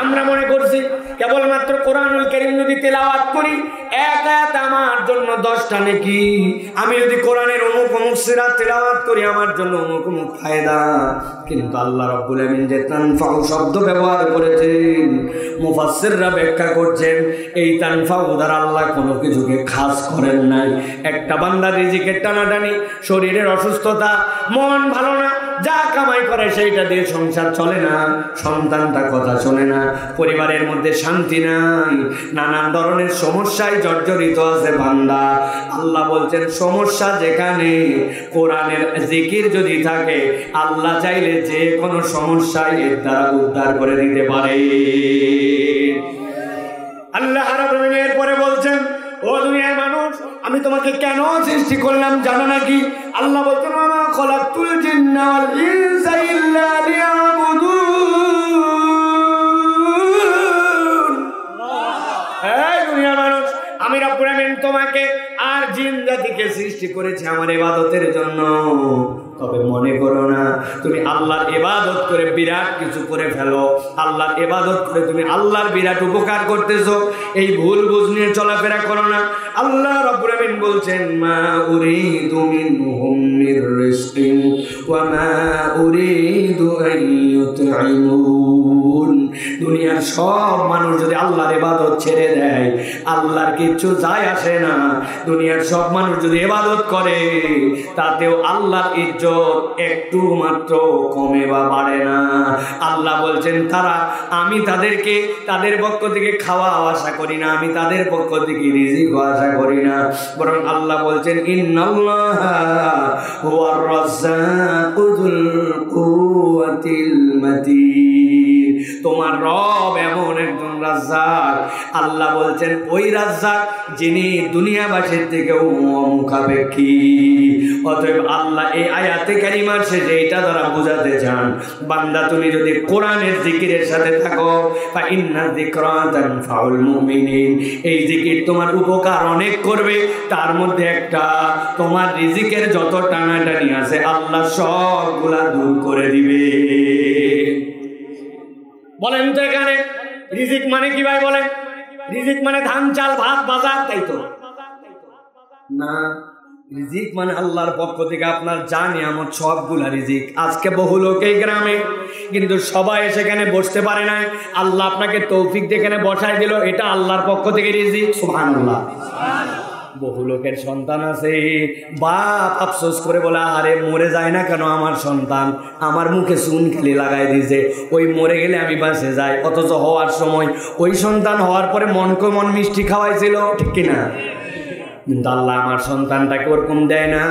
আমরা মনে করছি কেবলমাত্র কোরআনুল কারীম যদি তেলাওয়াত করি এক আয়াত আমার জন্য 10টা নেকি, আমি যদি কোরআনের অমুক অমুক সূরা তেলাওয়াত করি আমার জন্য অমুক অমুক ফায়দা। কিন্তু আল্লাহ রাব্বুল আমিন যে তানফাউ শব্দ ব্যবহার করেছেন, মুফাসসিররা ব্যাখ্যা করছেন এই তানফাউ দ্বারা আল্লাহ কোনো কিছুকে খাস করেন নাই। একটা বান্দার রিজিকের টানাটানি, শরীরের অসুস্থতা, মন ভালো না, যা কামাই করে সেইটা দিয়ে সংসার চলে না, সন্তানটা কথা শোনে না, পরিবারের মধ্যে শান্তি নাই, নানান ধরনের সমস্যায় জর্জরিত আছে বান্দা। আল্লাহ বলছেন সমস্যা যেখানে কোরআনের জিকির যদি থাকে আল্লাহ চাইলে যে কোনো সমস্যায় এর দ্বারা উদ্ধার করে দিতে পারে। আল্লাহ রাব্বুল আলামিন এরপরে বলছেন ও দুনিয়ার মানুষ আমি তোমাকে কেন সৃষ্টি করলাম জানো নাকি? আল্লাহ বলতেন ওয়া খালাকতুল জিন্না ওয়াল ইনসা ইল্লা লিয়াবুদুন। এই দুনিয়ার মানুষ আমি রব্বুল আমিন তোমাকে আর জিন জাতিকে সৃষ্টি করেছি আমার ইবাদতের জন্য। তবে মনে করো না তুমি আল্লাহর ইবাদত করে বিরাট কিছু করে ফেলো, আল্লাহর ইবাদত করে তুমি আল্লাহর বিরাট উপকার করতেছো, এই ভুল বুঝ নিয়ে চলাফেরা করো না। আল্লাহ রাব্বুল আমিন বলছেন মা উরিদু মিনহুম মির রিজকিন ওয়া মা উরিদু আন ইউতঈমুন। দুনিয়ার সব মানুষ যদি আল্লাহর ইবাদত ছেড়ে দেয় আল্লাহর কিচ্ছু যায় আসে না। দুনিয়ার সব মানুষ যদি ইবাদত করে তাতেও আল্লাহর ইজ্জত একটু মাত্র কমে বা বাড়ে না। আল্লাহ বলছেন তারা আমি তাদেরকে তাদের পক্ষ থেকে খাওয়া আশা করি না, আমি তাদের পক্ষ থেকে রিজিক আশা করি না, বরং আল্লাহ বলছেন ইন্নাল্লাহা হুয়ার রাজ্জাকু যুল কুওয়াতিল মাতিন। তোমার রব এমন একজন রাজ্জাক, আল্লাহ বলছেন ওই রাজ্জাক যিনি দুনিয়াবাসীর থেকেও মুখাপেক্ষী। অতএব আল্লাহ এই আয়াতে কারিমার শেষে এটা দ্বারা বোঝাতে চান বান্দা তুমি যদি কোরআনের জিকিরের সাথে থাকো ফা ইন্না যিকরা তানফাউল মুমিনিন, এই জিকির তোমার উপকার অনেক করবে। তার মধ্যে একটা তোমার রিজিকের যত টানাটানি আছে আল্লাহ সবগুলা দূর করে দিবে। বলেন তো এখানে রিজিক মানে কি ভাই? বলেন রিজিক মানে ধান চাল ভাত বাজার, তাই তো না? রিজিক মানে আল্লাহর পক্ষ থেকে আপনার যা নিয়ামত সবগুলা রিজিক। আজকে বহু লোক এই গ্রামে কিন্তু সবাই সেখানে বসতে পারে না, আল্লাহ আপনাকে তৌফিক দিয়ে এখানে বসায় দিল, এটা আল্লাহর পক্ষ থেকে রিজিক। সুবহানাল্লাহ। বহু লোকের সন্তান আছে, বাপ আফসোস করে বলে আরে মরে যায় না কেন আমার সন্তান, আমার মুখে চুন খালি লাগাই দিয়েছে, ওই মরে গেলে আমি বাঁচে যাই। অথচ হওয়ার সময় ওই সন্তান হওয়ার পরে মনকে মন মিষ্টি খাওয়াইছিল, ঠিক কিনা? কিন্তু আল্লাহ আমার সন্তানটাকে ওরকম দেয় না।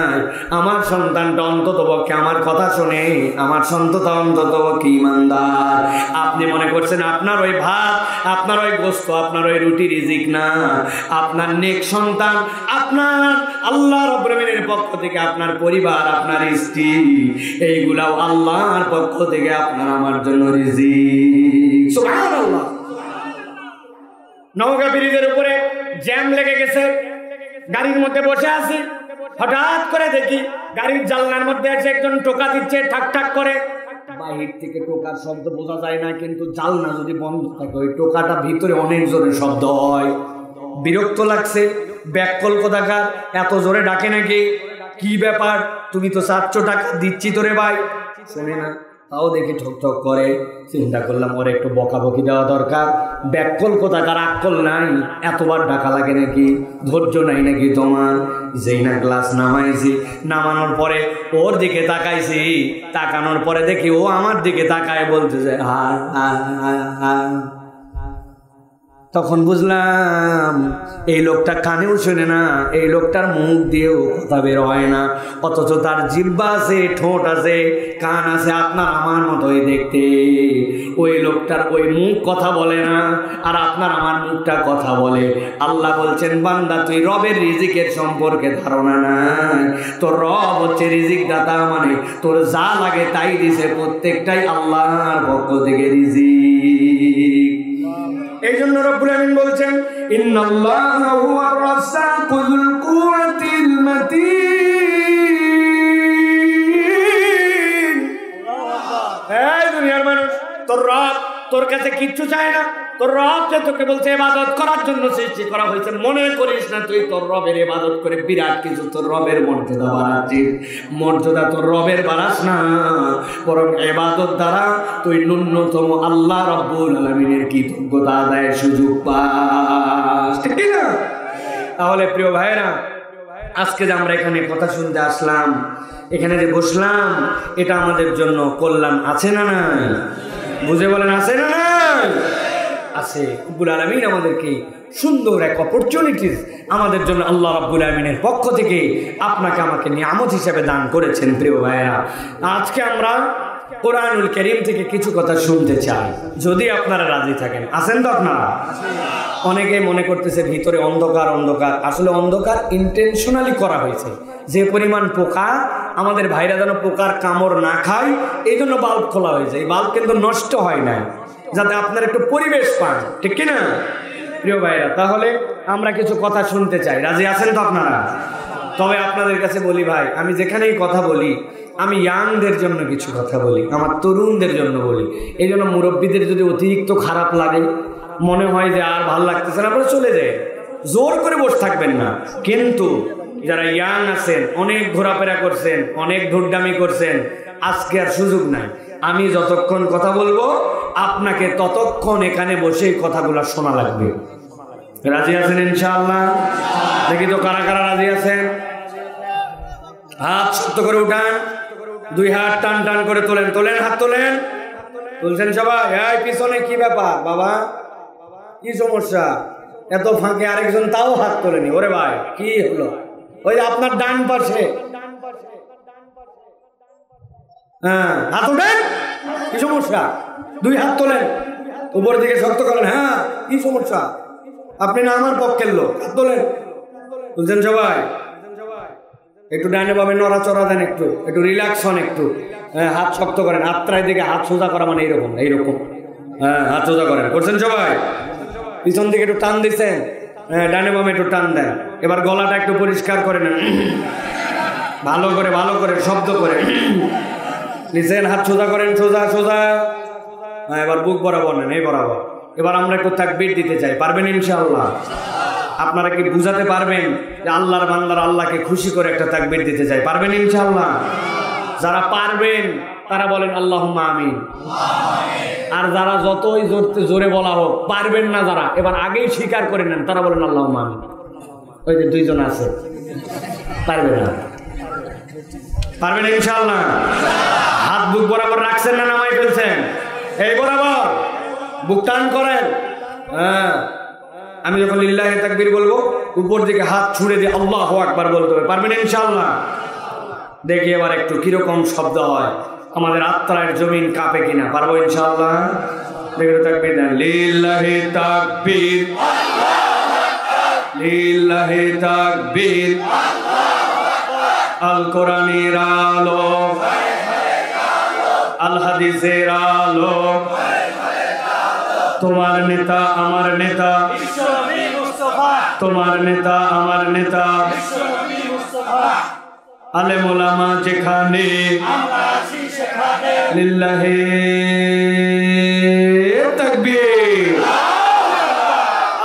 আমার সন্তানটা অন্তত পক্ষে আমার কথা শোনে, আমার সন্তানটা অন্তত পক্ষে ইমানদার। আপনি মনে করছেন আপনার ওই ভাত, আপনার ওই গোস্ত, আপনার ওই রুটি রিজিক না, আপনার নেক সন্তান, আপনার আল্লাহ রাব্বুল আমিনের পক্ষ থেকে আপনার পরিবার, আপনার স্ত্রী, এইগুলাও আল্লাহর পক্ষ থেকে আপনার আমার জন্য রিজিক। সুবহানাল্লাহ। নওগাঁ ব্রিজের উপরে জ্যাম লেগে গেছে, গাড়ির মধ্যে বসে আছি, হঠাৎ করে দেখি গাড়ির জানলার মধ্যে এসে একজন টোকা দিচ্ছে ঠাক ঠাক করে। বাহির থেকে টোকার শব্দ বোঝা যায় না, কিন্তু জানলা যদি বন্ধ থাকে ওই টোকাটা ভিতরে অনেক জোরে শব্দ হয়। বিরক্ত লাগছে, ব্যাককল কোথাকার এত জোরে ডাকে নাকি, কি ব্যাপার? তুমি তো 400 টাকা দিচ্ছি তোরে ভাই, শোনে না, তাও দেখি ঠক ঠক করে। চিন্তা করলাম ওর একটু বকাবকি দেওয়া দরকার, ব্যাককল কোথাকার, আক্কল নাই, এতবার ডাকা লাগে নাকি, ধৈর্য নাই নাকি তোমার? যেই না গ্লাস নামাইছি, নামানোর পরে ওর দিকে তাকাইছি, তাকানোর পরে দেখি ও আমার দিকে তাকায় বলতেছে হা হা হা হা। তখন বুঝলাম এই লোকটা কানেও শোনে না, এই লোকটার মুখ দিয়েও কথা বের হয় না, অথচ তার জিহ্বা আছে, ঠোঁট আছে, কান আছে আপনার আমার মতোই দেখতে। ওই লোকটার ওই মুখ কথা বলে না, আর আপনার আমার মুখটা কথা বলে। আল্লাহ বলছেন বান্দা তুই রবের রিজিকের সম্পর্কে ধারণা নাই, তোর রব হচ্ছে রিজিক দাতা, মানে তোর যা লাগে তাই দিছে, প্রত্যেকটাই আল্লাহর পক্ষ থেকে রিজিক। এই জন্য রব্বুল আমিন বলছেন ইন্নাল্লাহা হুয়ার রাজ্জাকু যুল কুওয়াতিল মাতিন। এই দুনিয়ার মানুষ তোর রব তোর কাছে কিচ্ছু চায় না। তোর রব যে তোকে বলছে ইবাদত করার জন্য সৃষ্টি করা হয়েছে, মনে করিস না তুই তোর রবের ইবাদত করে বিরাট কিছু তোর রবের মর্যাদা বাড়াচ্ছিস। মর্যাদা তোর রবের বাড়াস না, বরং ইবাদত দ্বারা তুই ন্যূনতম আল্লাহ রাব্বুল আলামিনের কৃতজ্ঞতা আদায়ের সুযোগ পাস, ঠিক না? তাহলে প্রিয় ভাইরা, আজকে যে আমরা এখানে কথা শুনতে আসলাম, এখানে যে বসলাম, এটা আমাদের জন্য কল্যাণ আছে না নাই? বুঝে বলেন আছে না নাই? আছে। রব্বুল আলামিন আমাদেরকে সুন্দর এক অপরচুনিটিস আমাদের জন্য আল্লাহ রাব্বুল আলামিনের পক্ষ থেকে আপনাকে আমাকে নিয়ামত হিসেবে দান করেছেন। প্রিয় ভাইরা, আজকে আমরা কোরআনুল কারীম থেকে কিছু কথা শুনতে চাই, যদি আপনারা রাজি থাকেন। আছেন তো আপনারা? অনেকে মনে করতেছে ভিতরে অন্ধকার অন্ধকার, আসলে অন্ধকার ইন্টেনশনালি করা হয়েছে। যে পরিমাণ পোকা, আমাদের ভাইরা যেন পোকার কামড় না খায়, এই জন্য বাল্ব খোলা হয়েছে। এই বাল্ব কিন্তু নষ্ট হয় না, যাতে আপনার একটু পরিবেশ পান, ঠিক কিনা প্রিয় ভাইরা? তাহলে আমরা কিছু কথা শুনতে চাই, রাজি আছেন তো আপনারা? তবে আপনাদের কাছে বলি ভাই, আমি যেখানেই কথা বলি, আমি ইয়াংদের জন্য কিছু কথা বলি, আমার তরুণদের জন্য বলি। এই জন্য মুরব্বীদের যদি অতিরিক্ত খারাপ লাগে, মনে হয় যে আর ভাল লাগতেছে না, আপনারা চলে যায়, জোর করে বসে থাকবেন না। কিন্তু যারা ইয়াং আছেন, অনেক ঘোরাফেরা করছেন, অনেক ধুরডামি করছেন, আজকে আর সুযোগ নাই। আমি যতক্ষণ কথা বলবো আপনাকে ততক্ষণ এখানে বসে কথাগুলো শোনা লাগবে। রাজি আছেন ইনশাআল্লাহ? দেখি তো কারা কারা রাজি আছেন। হাত শক্ত করে উঠান, দুই হাত টান টান করে তোলেন, তোলেন, হাত তোলেন, তুলছেন সবাই? এই পিছনে কি ব্যাপার বাবা, কি সমস্যা? এত ফাঁকে আরেকজন তাও হাত তোলেনি। ওরে ভাই কি হলো? ওই আপনার ডান পাশে, হ্যাঁ হাত ওঠেন, কি সমস্যা? দুই হাত তোলেন, উপর দিকে শক্ত করেন। হ্যাঁ কি সমস্যা? আপনি না আমার পক্ষের লোক, হাত তোলেন, বুঝছেন সবাই? একটু ডানে বামে নড়াচড়া দেন, একটু একটু রিল্যাক্স হন, একটু হ্যাঁ হাত শক্ত করেন, আত্রায় দিকে হাত সোজা করা মানে এইরকম এইরকম, হ্যাঁ হাত সোজা করেন, করছেন সবাই? পিছন দিকে একটু টান দিচ্ছেন, হ্যাঁ ডানে বামে একটু টান দেন। এবার গলাটা একটু পরিষ্কার করে নেন, ভালো করে ভালো করে শব্দ করে নিচেন, হাত সোজা করেন, সোজা সোজা। হ্যাঁ এবার বুক বরাবর নেন, এই বরাবর। এবার আমরা একটু তাকবীর দিতে চাই, পারবেন ইনশাআল্লাহ? আপনারা কি বুঝাতে পারবেন যে আল্লাহর বান্দারা আল্লাহকে খুশি করে একটা তাকবীর দিতে চাই? পারবেন ইনশাআল্লাহ? যারা পারবেন তারা বলেন আল্লাহুম্মা আমিন। আর যারা যতই জোরে বলা হোক পারবেন না, যারা এবার আগেই স্বীকার করে নেন, তারা বলেন আল্লাহুম্মা আমিন। ওই যে দুইজন আছে, পারবেন না? পারবেন ইনশাআল্লাহ? হাত বুক বরাবর রাখছেন না নামাই ফেলছেন? এই বরাবর বুক টান করেন। হ্যাঁ আমি যখন লিল্লাহি তাকবীর বলবো, উপর দিকে হাত ছুড়ে দিয়ে আল্লাহু আকবার বলতে হবে। পারবেন ইনশাআল্লাহ? দেখি এবার একটু কিরকম শব্দ হয়, আমাদের আত্মার জমিন কাঁপে কিনা। পারবো ইনশাআল্লাহ? দেখে তাকবীর দেন, লিল্লাহি তাকবীর, লিল্লাহি তাকবীর, আল কোরআনের আলো, আল হাদিসের আলো, তোমার নেতা আমার নেতা, তোমার নেতা আমার নেতা, আলেম ওলামা যেখানে, লিল্লাহি তাকবীর।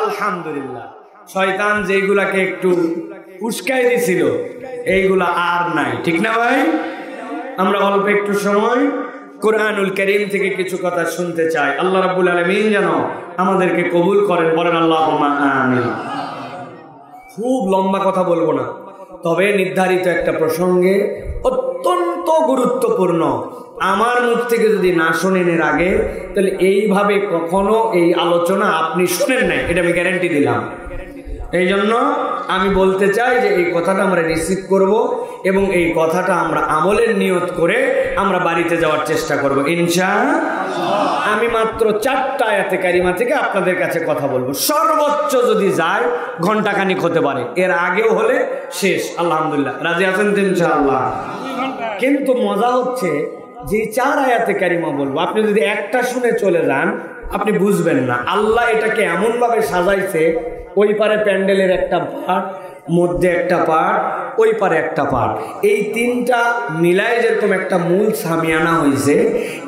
আলহামদুলিল্লাহ। শয়তান যেগুলাকে একটু উস্কাই দিছিল, এইগুলা আর নাই, ঠিক না ভাই? আমরা অল্প একটু সময় কোরআনুল কারীম থেকে কিছু কথা শুনতে চাই। আল্লাহ রাব্বুল আলামিন যেন আমাদেরকে কবুল করেন, বলেন আল্লাহুম্মা আমিন। খুব লম্বা কথা বলবো না, তবে নির্ধারিত একটা প্রসঙ্গে অত্যন্ত গুরুত্বপূর্ণ। আমার মুখ থেকে যদি না শোনেন এর আগে, তাহলে এইভাবে কখনো এই আলোচনা আপনি শুনেন নাই, এটা আমি গ্যারান্টি দিলাম। এই জন্য আমি বলতে চাই যে এই কথাটা আমরা রিসিভ করব এবং এই কথাটা আমরা আমলের নিয়ত করে আমরা বাড়িতে যাওয়ার চেষ্টা করব ইনশাআল্লাহ। আমি মাত্র 4টা আয়াতে কারিমা থেকে আপনাদের কাছে কথা বলবো, সর্বোচ্চ যদি যায় ঘন্টাখানিক হতে পারে, এর আগেও হলে শেষ। আলহামদুলিল্লাহ, রাজি আছেন তো ইনশাআল্লাহ? কিন্তু মজা হচ্ছে যে 4 আয়াতে কারিমা বলবো, আপনি যদি একটা শুনে চলে যান আপনি বুঝবেন না। আল্লাহ এটাকে এমনভাবে সাজাইছে ওই পারে প্যান্ডেলের একটা পার্ট, মধ্যে একটা পার্ট, ওই পারে একটা পার্ট, এই তিনটা মিলায় যেরকম একটা মূল সামিয়ানা হয়েছে,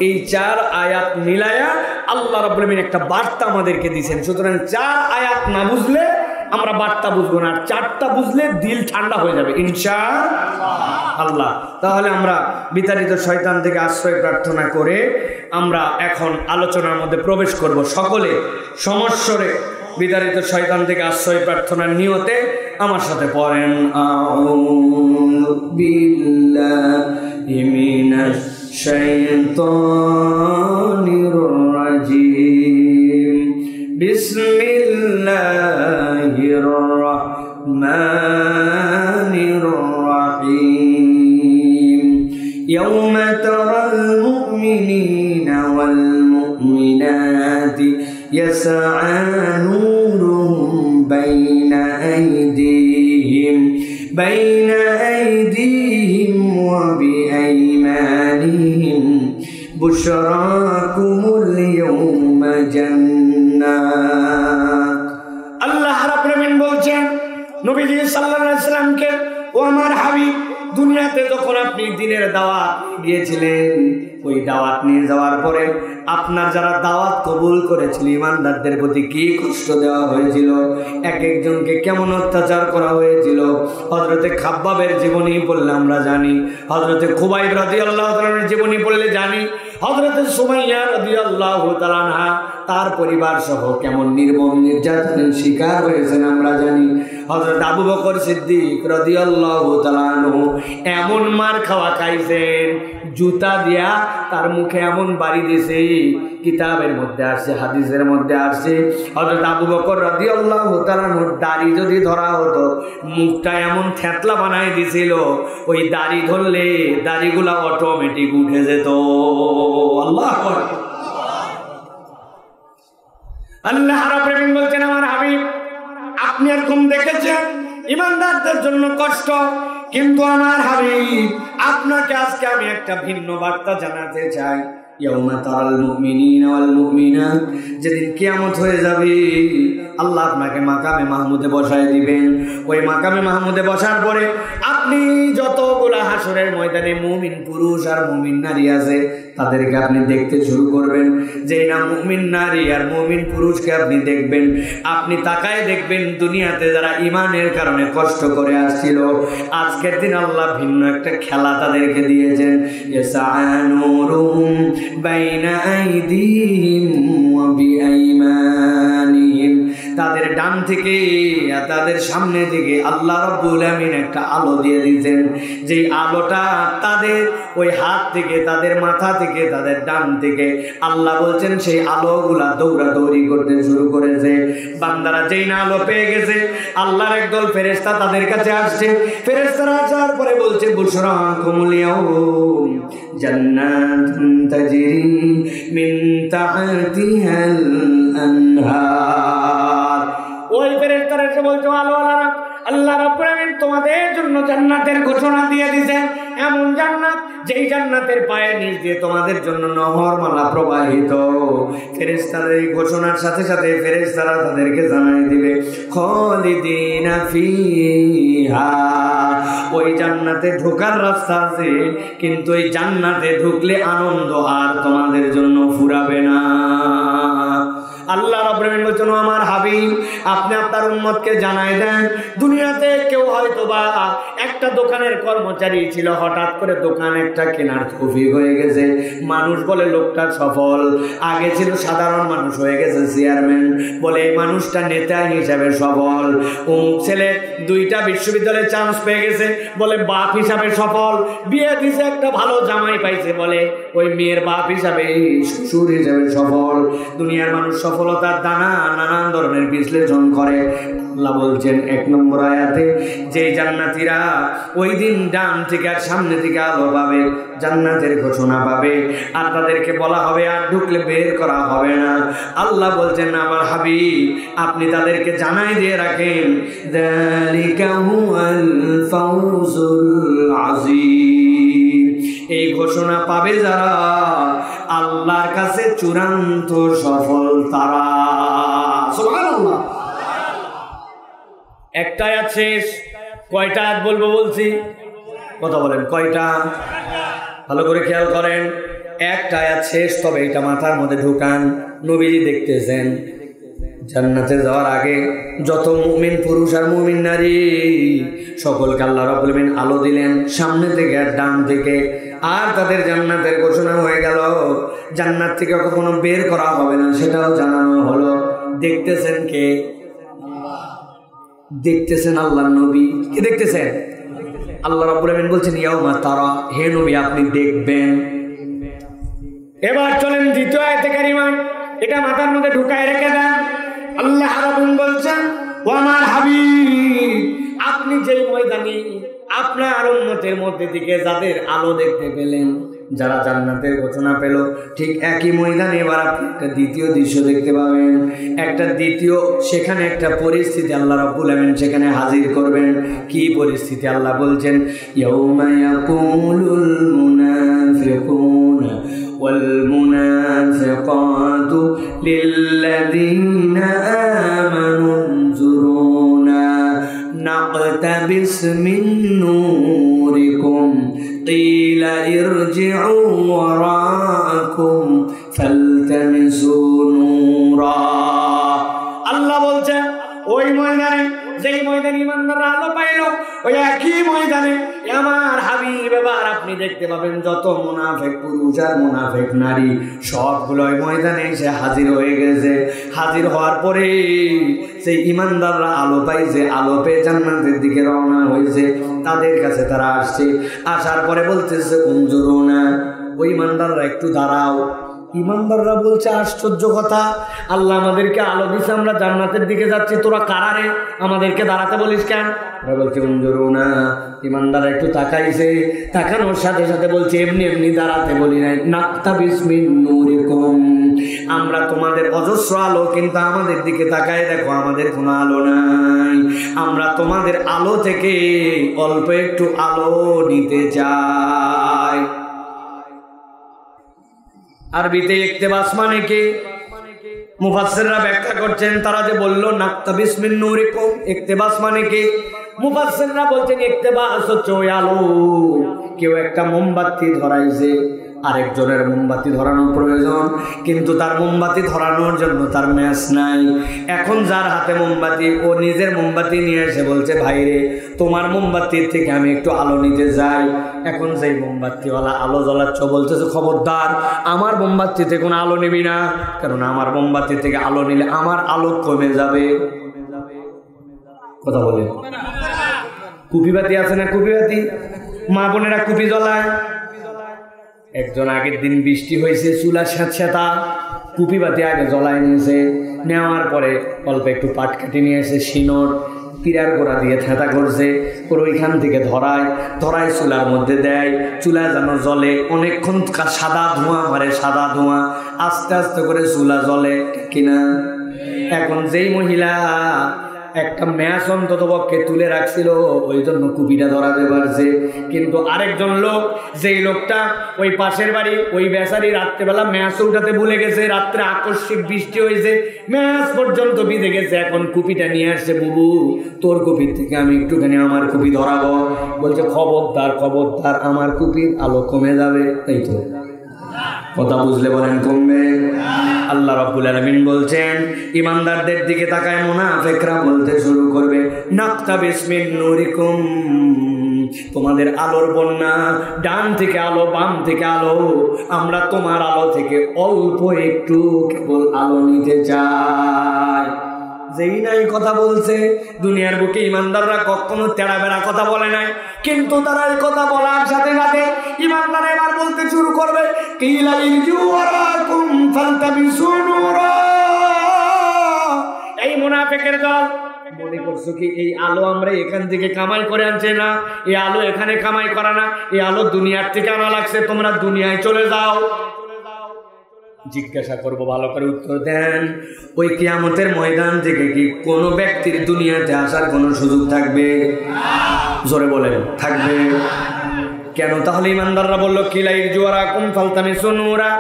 এই 4 আয়াত মিলায়া আল্লাহ রাব্বুল আমিন একটা বার্তা আমাদেরকে দিয়েছেন। সুতরাং 4 আয়াত না বুঝলে আমরা বার্তা বুঝবো না, আর 4টা বুঝলে দিল ঠান্ডা হয়ে যাবে ইনশাআল্লাহ। তাহলে আমরা বিতাড়িত শয়তান থেকে আশ্রয় প্রার্থনা করে আমরা এখন আলোচনার মধ্যে প্রবেশ করব। সকলে সমস্বরে বিতাড়িত শয়তান থেকে আশ্রয় প্রার্থনার নিয়তে আমার সাথে পড়েন, আউযু বিল্লাহি মিনাশ শাইতানির রাজিম, বিসমিল্লাহির রাহমানির রাহিম। ইয়াওমা তারাল মুমিনিনা ওয়াল মুমিনাতি يسعى نورهم بين أيديهم وبأيمانهم بشراكم اليوم جنات। আল্লাহ রাব্বুল আমিন বলছেন নবীজি সাল্লাল্লাহু আলাইহি ওয়াসাল্লামকে, ও আমার হাবিব, দুনিয়াতে যখন আপনি দ্বীনের দাওয়াত গিয়েছিলেন, ওই দাওয়াত নিয়ে যাওয়ার পরে আপনার যারা দাওয়াত কবুল করেছিল ইমানদারদের প্রতি কি কষ্ট দেওয়া হয়েছিল, এক একজনকে কেমন অত্যাচার করা হয়েছিল। হযরতে খাব্বাবের জীবনী পড়লে আমরা জানি, হযরতে খুবাইব রাদিয়াল্লাহু তাআলার জীবনী পড়লে জানি, হযরতে সুমাইয়া রাদিয়াল্লাহু তাআলা আনহা তার পরিবার সহ কেমন নির্মম নির্যাতনের শিকার হয়েছেন আমরা জানি। হযরত আবু বকর সিদ্দিক রাদিয়াল্লাহু তাআলা আনহু এমন মার খাওয়া খাইছেন, জুতা দিয়া তার মুখে এমন বাড়ি দিয়েছে, কিতাবের মধ্যে আসছে, হাদিসের মধ্যে আসছে, হযরত আবু বকর রাদিয়াল্লাহু তাআলা আনহুর দাড়ি যদি ধরা হতো, মুখটা এমন থেতলা বানাই দিছিল, ওই দাড়ি ধরলে দাড়িগুলা অটোমেটিক উঠে যেত। আল্লাহু আকবার। আল্লাহ রাব্বুল আমিন বলছেন, আমার হাবিব, আপনি এরকম দেখেছেন ইমানদারদের জন্য কষ্ট, কিন্তু আমার হাবিব আপনাকে আজকে আমি একটা ভিন্ন বার্তা জানাতে চাই। ইয়াউমা তারাল মুমিনিনা ওয়াল মুমিনাত, যেদিন কিয়ামত হয়ে যাবে আল্লাহ আপনাকে মাকামে মাহমুদে বসায় দিবেন। ওই মাকামে মাহমুদে বসার পরে আপনি যতগুলা হাসরের ময়দানে মুমিন পুরুষ আর মুমিন নারী আছে তাদেরকে আপনি দেখতে শুরু করবেন। যেই না মুমিন নারী আর মুমিন পুরুষকে আপনি দেখবেন, আপনি তাকায় দেখবেন দুনিয়াতে যারা ইমানের কারণে কষ্ট করে আসছিল, আজকের দিন আল্লাহ ভিন্ন একটা খেলা তাদেরকে দিয়েছেন। ইয়াসানুরুহুম বাইনা আইদিহিম ওয়া বিআইমানিহিম, তাদের ডান থেকে তাদের সামনে দিকে আল্লাহ রাব্বুল আমিন একটা আলো দিয়ে দিয়েছেন। যেই আলোটা তাদের ওই হাত থেকে, তাদের মাথা থেকে, তাদের ডান থেকে আল্লাহ বলছেন সেই আলোগুলা দৌড়াদৌড়ি করতে শুরু করেছে। বান্দারা যেই না আলো পেয়ে গেছে, আল্লাহর একদল ফেরেশতা তাদের কাছে আসছে। ফেরেশতারা আসার পরে বলছে, বুশরাকুমুল ইয়াউম জান্নাতুন তাজরি মিন তাহতিহাল আনহার। ওই ফেরেশতারা এসে বলছে, আলোওয়ালারা, আল্লাহ রাব্বুল আমিন তোমাদের জন্য জান্নাতের ঘোষণা দিয়ে দিয়েছেন, এমন জান্নাত যেই জান্নাতের পায়ের নিচ দিয়ে তোমাদের জন্য নহরমালা প্রবাহিত। ফেরেশতাদের এই ঘোষণার সাথে সাথে ফেরেশতারা তাদেরকে জানাই দিবে, খালিদিনা ফিহা, ওই জান্নাতে ঢোকার রাস্তা আছে, কিন্তু এই জান্নাতে ঢুকলে আনন্দ আর তোমাদের জন্য ফুরাবে না। আল্লাহ রাব্বুল আমিন বলেছেন, আমার হাবিব আপনি আপনার উম্মতকে জানাই দেন, দুনিয়াতে কেউ হয়তো বা একটা দোকানের কর্মচারী ছিল, হঠাৎ করে দোকান একটা কেনার তৌফিক হয়ে গেছে, মানুষ বলে লোকটা সফল, আগে ছিল সাধারণ মানুষ হয়ে গেছে চেয়ারম্যান, বলে এই মানুষটা নেতা হিসাবে সফল। অমুক ছেলে 2টা বিশ্ববিদ্যালয়ে চান্স পেয়ে গেছে, বলে বাপ হিসাবে সফল। বিয়ে দিছে, একটা ভালো জামাই পাইছে, বলে ওই মেয়ের বাপ হিসাবে, শ্বশুর হিসাবে সফল। দুনিয়ার মানুষ সফলতার দানা নানান ধরনের বিশ্লেষণ করে। আল্লাহ বলছেন 1 নম্বর আয়াতে, যে জান্নাতীরা ওই দিন ডান থেকে আর সামনে থেকে আলো পাবে, জান্নাতের ঘোষণা পাবে, আর তাদেরকে বলা হবে আর ঢুকলে বের করা হবে না। আল্লাহ বলছেন, আমার হাবিব আপনি তাদেরকে জানাই দিয়ে রাখেন, যালিকা হুয়াল ফাউজুল আযীম, এই ঘোষণা পাবে যারা আল্লাহর কাছে চূড়ান্ত সফল তারা। সুবহানাল্লাহ। একটা আয়াত শেষ। কয়টা আয়াত বলবো বলছি? কথা বলেন কয়টা? ভালো করে খেয়াল করেন। একটা আয়াত শেষ, তবে এটা মাথার মধ্যে ঢুকান। নবীজি দেখতেছেন জান্নাতে যাওয়ার আগে যত মুমিন পুরুষ আর মুমিন নারী সকলকে আল্লাহ রাব্বুল আলামিন আলো দিলেন, সামনে থেকে আর ডান থেকে। আর তাদের জান্নাতের ঘোষণা হয়ে গেল, জান্নাত থেকে কখনো বের করা হবে না, সেটাও জানানো হলো। দেখতেছেন কে? দেখতেছেন আল্লাহর নবী। কি দেখতেছেন? আল্লাহ রাব্বুল আলামিন বলছেন ইয়াউমা তারা, হে নবী আপনি দেখবেন। এবার চলেন দ্বিতীয় আয়াতে কারিমা, এটা মাথার মধ্যে ঢুকায় রেখে দেন। আল্লাহ রাব্বুল বলছেন ও আমার হাবিব, আপনি যেই ময়দানে আপনার উম্মতের মধ্যে থেকে যাদের আলো দেখতে পেলেন, যারা জান্নাতের ঘোষণা পেল, ঠিক একই ময়দানে এবার আপনি একটা দ্বিতীয় দৃশ্য দেখতে পাবেন। একটা দ্বিতীয়, সেখানে একটা পরিস্থিতি আল্লাহ রাব্বুল আলামিন সেখানে হাজির করবেন। কি পরিস্থিতি? আল্লাহ বলছেন ইয়াউমা ইয়াকুলুল মুনাফিকুনা ওয়াল মুনাফিকাতু লিল্লাযীনা আমানু উনজুরুনা নাকতাবিস মিন নূরিকুম কিলা ইরজিউ ওয়ারাকুম ফালতামিসু নূরা। আল্লাহ বলছেন ওই ময়দানে, যেই ময়দানে ইমানদাররা আলো পাইল, ওই একই ময়দানে আমার হাবিব এবার আপনি দেখতে পাবেন যত মুনাফিক পুরুষ আর মুনাফিক নারী সবগুলো ওই ময়দানে এসে হাজির হয়ে গেছে। হাজির হওয়ার পরে সেই ইমানদাররা আলো পাইছে, আলো পেয়ে জান্নাতের দিকে রওনা হয়েছে। তাদের কাছে তারা আসছে, আসার পরে বলতেছে উনজুরুনা, ওই ইমানদাররা একটু দাঁড়াও। ইমানদাররা বলছে আশ্চর্য কথা, আল্লাহ আমাদেরকে আলো দিছে, আমরা জান্নাতের দিকে যাচ্ছি, তোরা কারারে আমাদেরকে দাঁড়াতে বলিস কেন? ওরা বলছে উনজুরুনা। ইমানদাররা একটু তাকাইছে, তাকানোর সাথে সাথে বলছে এমনি এমনি দাঁড়াতে বলি নাই, নাকতাবিস মিন নূরিকুম, আমরা তোমাদের অজস্র আলো, কিন্তু আমাদের দিকে তাকায় দেখো আমাদের কোনো আলো নাই। আমরা তোমাদের আলো থেকে অল্প একটু আলো নিতে চাই। আরবিতে ইকতিবাস মানে কি? মুফাসসিররা ব্যাখ্যা করছেন, তারা যে বললো নাকতাবিস মিন নূরিকুম, ইকতিবাস মানে কি? মুফাসসিররা বলছেন ইকতিবাস হচ্ছে ওই আলো, কেউ একটা মোমবাতি ধরাইছে, আরেকজনের মোমবাতি ধরানো প্রয়োজন, কিন্তু তার মোমবাতি ধরানোর জন্য তার ম্যাচ নাই। এখন যার হাতে মোমবাতি, ও নিজের মোমবাতি নিয়ে এসে বলছে ভাইরে তোমার মোমবাতির থেকে আমি একটু আলো নিতে যাই। এখন সেই মোমবাতিওয়ালা আলো জ্বলাচ্ছ, বলতেছে খবরদার আমার মোমবাতিতে কোনো আলো নিবি না, কারণ আমার মোমবাতি থেকে আলো নিলে আমার আলো কমে যাবে। কথা বলে কুপিবাতি আছে না? কুপিবাতি মা বোনেরা কুপি জ্বলায়। একজন আগের দিন বৃষ্টি হয়েছে, চুলা স্যাঁতস্যাঁতা, কুপি বাতি আগে জ্বলায় নিয়েছে, নেওয়ার পরে অল্প একটু পাট কাটি নিয়ে এসে শিনোর পিরার গোড়া দিয়ে থেঁতা করছে, ওর ওইখান থেকে ধরায় চুলার মধ্যে দেয়, চুলা যেন জ্বলে, অনেকক্ষণ সাদা ধোঁয়া মারে, সাদা ধোঁয়া, আস্তে আস্তে করে চুলা জ্বলে, কিনা? এখন যেই মহিলা একটা ম্যাচ অন্তত পক্ষে তুলে রাখছিল, ওই জন্য কুপিটা ধরাতে পারছে, কিন্তু আরেকজন লোক, যেই লোকটা ওই পাশের বাড়ি, ওই বেচারি রাত্রেবেলা ম্যাচ উঠাতে ভুলে গেছে, রাত্রে আকস্মিক বৃষ্টি হয়েছে, ম্যাচ পর্যন্ত ভিজে গেছে, এখন কুপিটা নিয়ে আসছে, বুবু তোর কুপির থেকে আমি একটুখানি আমার কুপি ধরাবো। বলছে খবরদার খবরদার, আমার কুপির আলো কমে যাবে। এই তো কথা বুঝলে বলেন কমবে? আল্লাহ রাব্বুল আলামিন বলছেন ইমানদারদের দিকে তাকায় মুনাফিকরা বলতে শুরু করবে নাকতাবিস মিন নূরিকুম, তোমাদের আলোর বন্যা, ডান থেকে আলো বাম থেকে আলো, আমরা তোমার আলো থেকে অল্প একটু কেবল আলো নিতে চাই। যেই নাই কথা বলছে, দুনিয়ার বুকে ইমানদাররা কখনো তেড়া বেড়া কথা বলে নাই, কিন্তু তারা এই কথা বলার সাথে সাথে ইমানদার এবার বলতে শুরু করবে কিলা ইরজিউ ওয়ারাকুম ফালতামিসু নূরা। এই মুনাফিকের দল মনে করছো কি এই আলো আমরা এখান থেকে কামাই করে আনছে না, এই আলো এখানে কামাই করা না, এই আলো দুনিয়ার থেকে আনা লাগছে, তোমরা দুনিয়ায় চলে যাও। জিজ্ঞাসা করবো, ভালো করে উত্তর দেন, ওই কিয়ামতের ময়দান থেকে কি কোনো ব্যক্তির দুনিয়াতে আসার কোনো সুযোগ থাকবে? জোরে বলেন, থাকবে কেন? তাহলে ইমানদাররা বললো কিলা ইরজিউ ওয়ারাকুম ফালতামিসু নূরা,